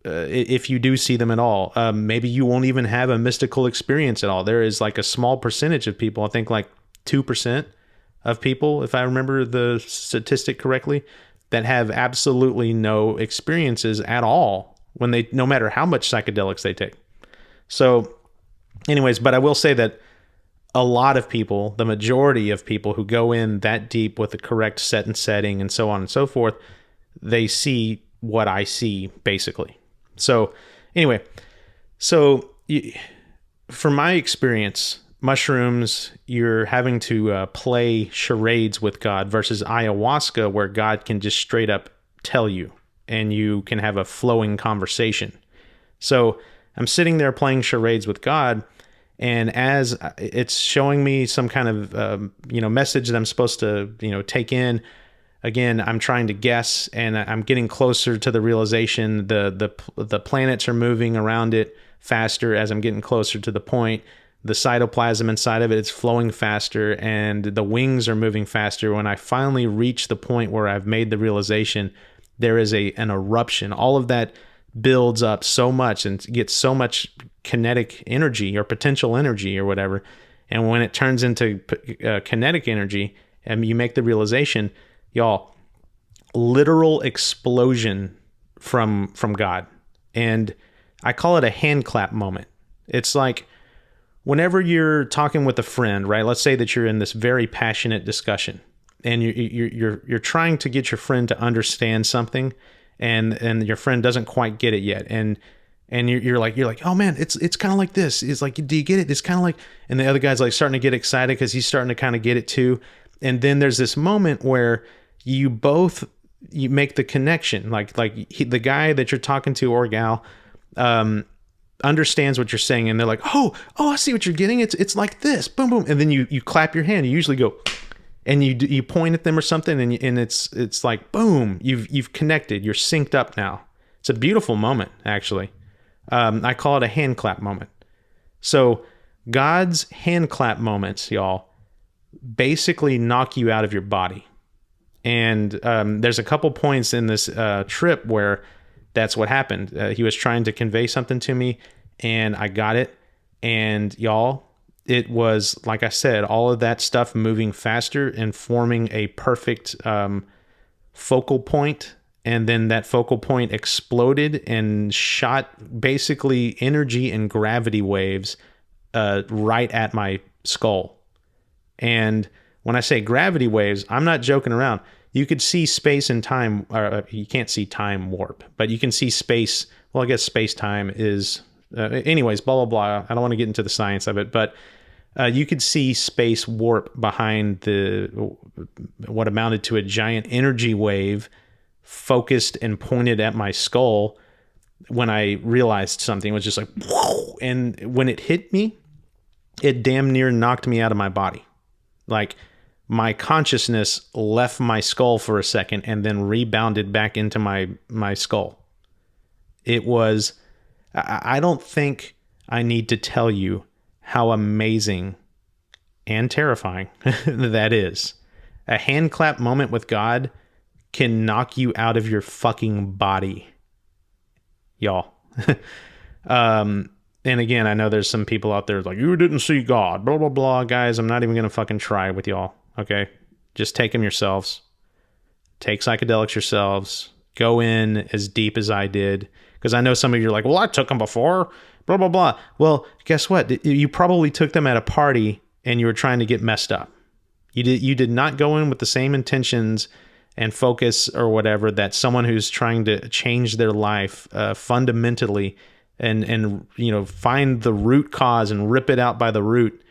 If you do see them at all, maybe you won't even have a mystical experience at all. There is like a small percentage of people, I think like 2% of people, if I remember the statistic correctly, that have absolutely no experiences at all no matter how much psychedelics they take. So anyways, but I will say that a lot of people, the majority of people who go in that deep with the correct set and setting and so on and so forth, they see what I see basically. So anyway, from my experience, mushrooms, you're having to play charades with God, versus ayahuasca, where God can just straight up tell you and you can have a flowing conversation. So I'm sitting there playing charades with God, and as it's showing me some kind of message that I'm supposed to take in, again, I'm trying to guess, and I'm getting closer to the realization. The planets are moving around it faster as I'm getting closer to the point. The cytoplasm inside of it is flowing faster, and the wings are moving faster. When I finally reach the point where I've made the realization, there is an eruption. All of that builds up so much and gets so much kinetic energy or potential energy or whatever. And when it turns into kinetic energy and you make the realization, y'all, literal explosion from God. And I call it a hand clap moment. It's like whenever you're talking with a friend, right? Let's say that you're in this very passionate discussion, and you're trying to get your friend to understand something, and your friend doesn't quite get it yet, and you're like, oh man, it's kind of like this. It's like, do you get it? It's kind of like, and the other guy's like starting to get excited because he's starting to kind of get it too. And then there's this moment where you make the connection, like the guy that you're talking to, or gal, understands what you're saying, and they're like, oh, I see what you're getting. It's like this, boom, boom, and then you clap your hand. You usually go, and you point at them or something, and it's like boom, you've connected. You're synced up now. It's a beautiful moment, actually. I call it a hand clap moment. So God's hand clap moments, y'all, basically knock you out of your body. And there's a couple points in this trip where that's what happened. He was trying to convey something to me, and I got it. And y'all, it was, like I said, all of that stuff moving faster and forming a perfect focal point. And then that focal point exploded and shot basically energy and gravity waves right at my skull. And when I say gravity waves, I'm not joking around. You could see space and time, or you can't see time warp, but you can see space. Well, I guess space-time is, anyways, blah, blah, blah. I don't want to get into the science of it, but you could see space warp behind what amounted to a giant energy wave focused and pointed at my skull. When I realized something, it was just like, whoa. And when it hit me, it damn near knocked me out of my body. Like, my consciousness left my skull for a second and then rebounded back into my skull. It was, I don't think I need to tell you how amazing and terrifying that is. A hand clap moment with God can knock you out of your fucking body, y'all. And again, I know there's some people out there like, you didn't see God, blah, blah, blah. Guys, I'm not even going to fucking try with y'all, okay? Just take them yourselves. Take psychedelics yourselves. Go in as deep as I did. Because I know some of you are like, well, I took them before, blah, blah, blah. Well, guess what? You probably took them at a party and you were trying to get messed up. You did not go in with the same intentions and focus or whatever that someone who's trying to change their life fundamentally and you know, find the root cause and rip it out by the root.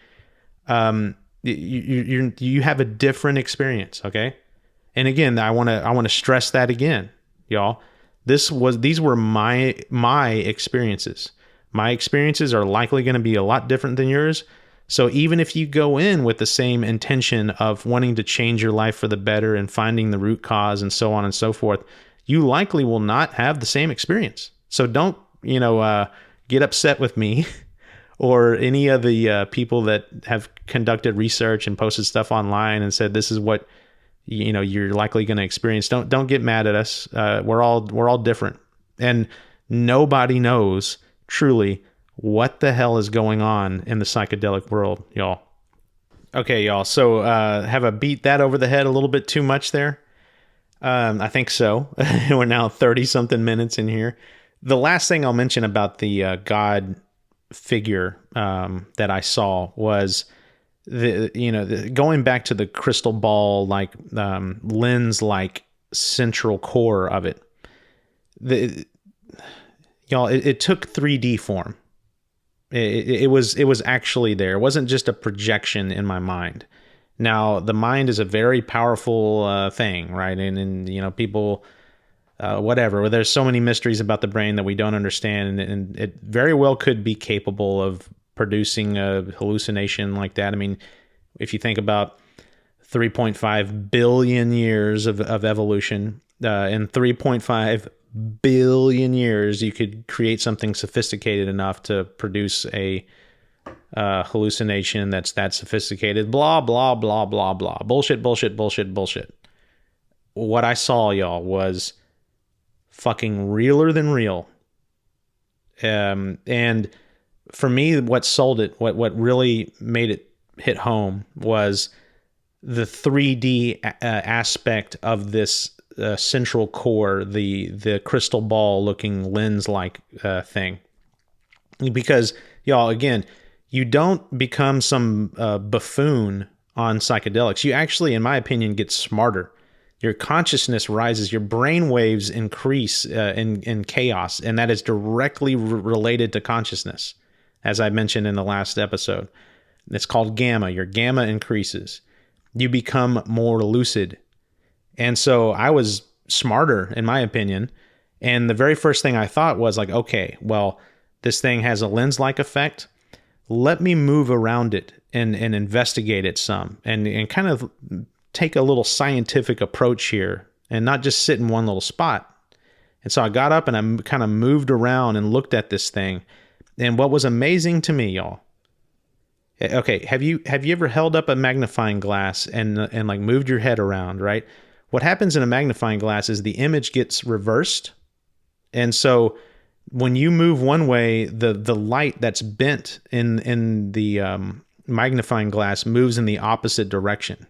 You have a different experience, okay? And again, I want to stress that again, y'all. These were my experiences. My experiences are likely going to be a lot different than yours. So even if you go in with the same intention of wanting to change your life for the better and finding the root cause and so on and so forth, you likely will not have the same experience. So don't, get upset with me or any of the people that have conducted research and posted stuff online and said this is what you're likely going to experience. Don't get mad at us. We're all different, and nobody knows truly what the hell is going on in the psychedelic world, y'all. Okay, y'all. So have I beat that over the head a little bit too much there? I think so. We're now 30 something minutes in here. The last thing I'll mention about the God figure that I saw was going back to the crystal ball, like lens, like central core of it. It took 3D form. It was actually there. It wasn't just a projection in my mind. Now, the mind is a very powerful thing, right? And people. Whatever. There's so many mysteries about the brain that we don't understand, and it very well could be capable of producing a hallucination like that. I mean, if you think about 3.5 billion years of evolution, in 3.5 billion years, you could create something sophisticated enough to produce a hallucination that's that sophisticated. Blah, blah, blah, blah, blah. Bullshit, bullshit, bullshit, bullshit. What I saw, y'all, was fucking realer than real. And for me, what sold it, what really made it hit home was the 3D aspect of this central core, the crystal ball looking lens like thing. Because y'all, again, you don't become some buffoon on psychedelics. You actually, in my opinion, get smarter. Your consciousness rises, your brain waves increase in chaos, and that is directly related to consciousness, as I mentioned in the last episode. It's called gamma. Your gamma increases. You become more lucid. And so I was smarter, in my opinion, and the very first thing I thought was like, okay, well, This thing has a lens-like effect. Let me move around it and investigate it some and kind of take a little scientific approach here and not just sit in one little spot. And so I got up and I kind of moved around and looked at this thing. And what was amazing to me, y'all. Okay, have you ever held up a magnifying glass and like moved your head around, right? What happens in a magnifying glass is the image gets reversed. And so when you move one way, the light that's bent in the magnifying glass moves in the opposite direction.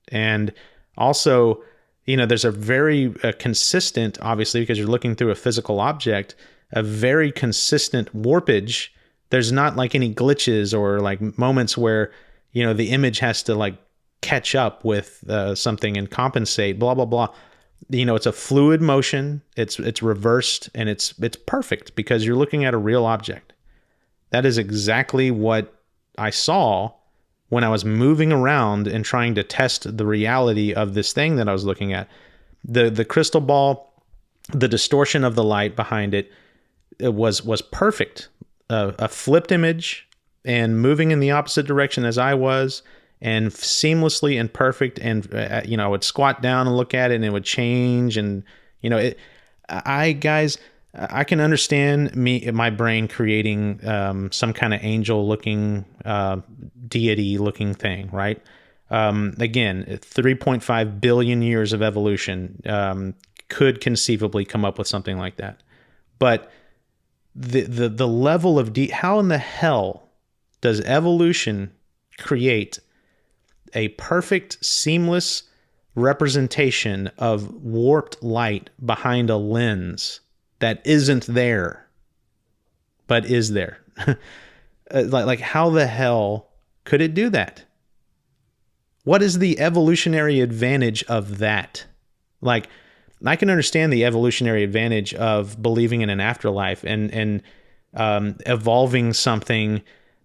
And also, there's a very consistent, obviously, because you're looking through a physical object, a very consistent warpage. There's not like any glitches or like moments where, the image has to like catch up with something and compensate, blah, blah, blah. It's a fluid motion. It's reversed and it's perfect because you're looking at a real object. That is exactly what I saw when I was moving around and trying to test the reality of this thing that I was looking at. The crystal ball, the distortion of the light behind it, was perfect. A flipped image and moving in the opposite direction as I was, and seamlessly and perfect. And I would squat down and look at it and it would change. And I can understand my brain creating some kind of angel looking deity looking thing, right? Again, 3.5 billion years of evolution could conceivably come up with something like that. But the level of how in the hell does evolution create a perfect, seamless representation of warped light behind a lens that isn't there, but is there? like how the hell could it do that? What is the evolutionary advantage of that? Like, I can understand the evolutionary advantage of believing in an afterlife and evolving something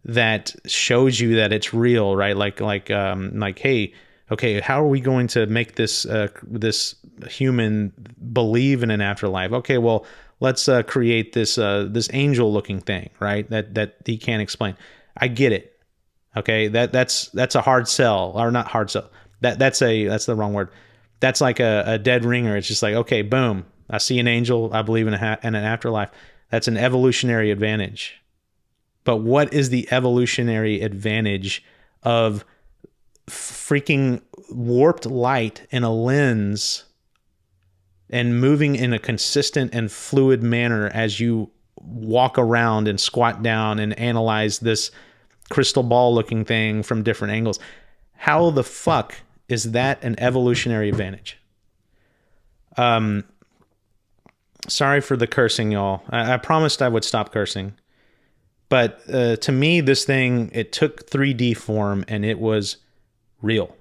that shows you that it's real, right? Like, hey, okay, how are we going to make this human believe in an afterlife? Okay, well, let's create this angel-looking thing, right? That he can't explain. I get it. Okay, that's a hard sell, or not hard sell. That's the wrong word. That's like a dead ringer. It's just like, okay, boom, I see an angel. I believe in an afterlife. That's an evolutionary advantage. But what is the evolutionary advantage of freaking warped light in a lens and moving in a consistent and fluid manner as you walk around and squat down and analyze this crystal ball looking thing from different angles? How the fuck is that an evolutionary advantage? Sorry for the cursing, y'all. I promised I would stop cursing. But to me, this thing, it took 3D form and it was real.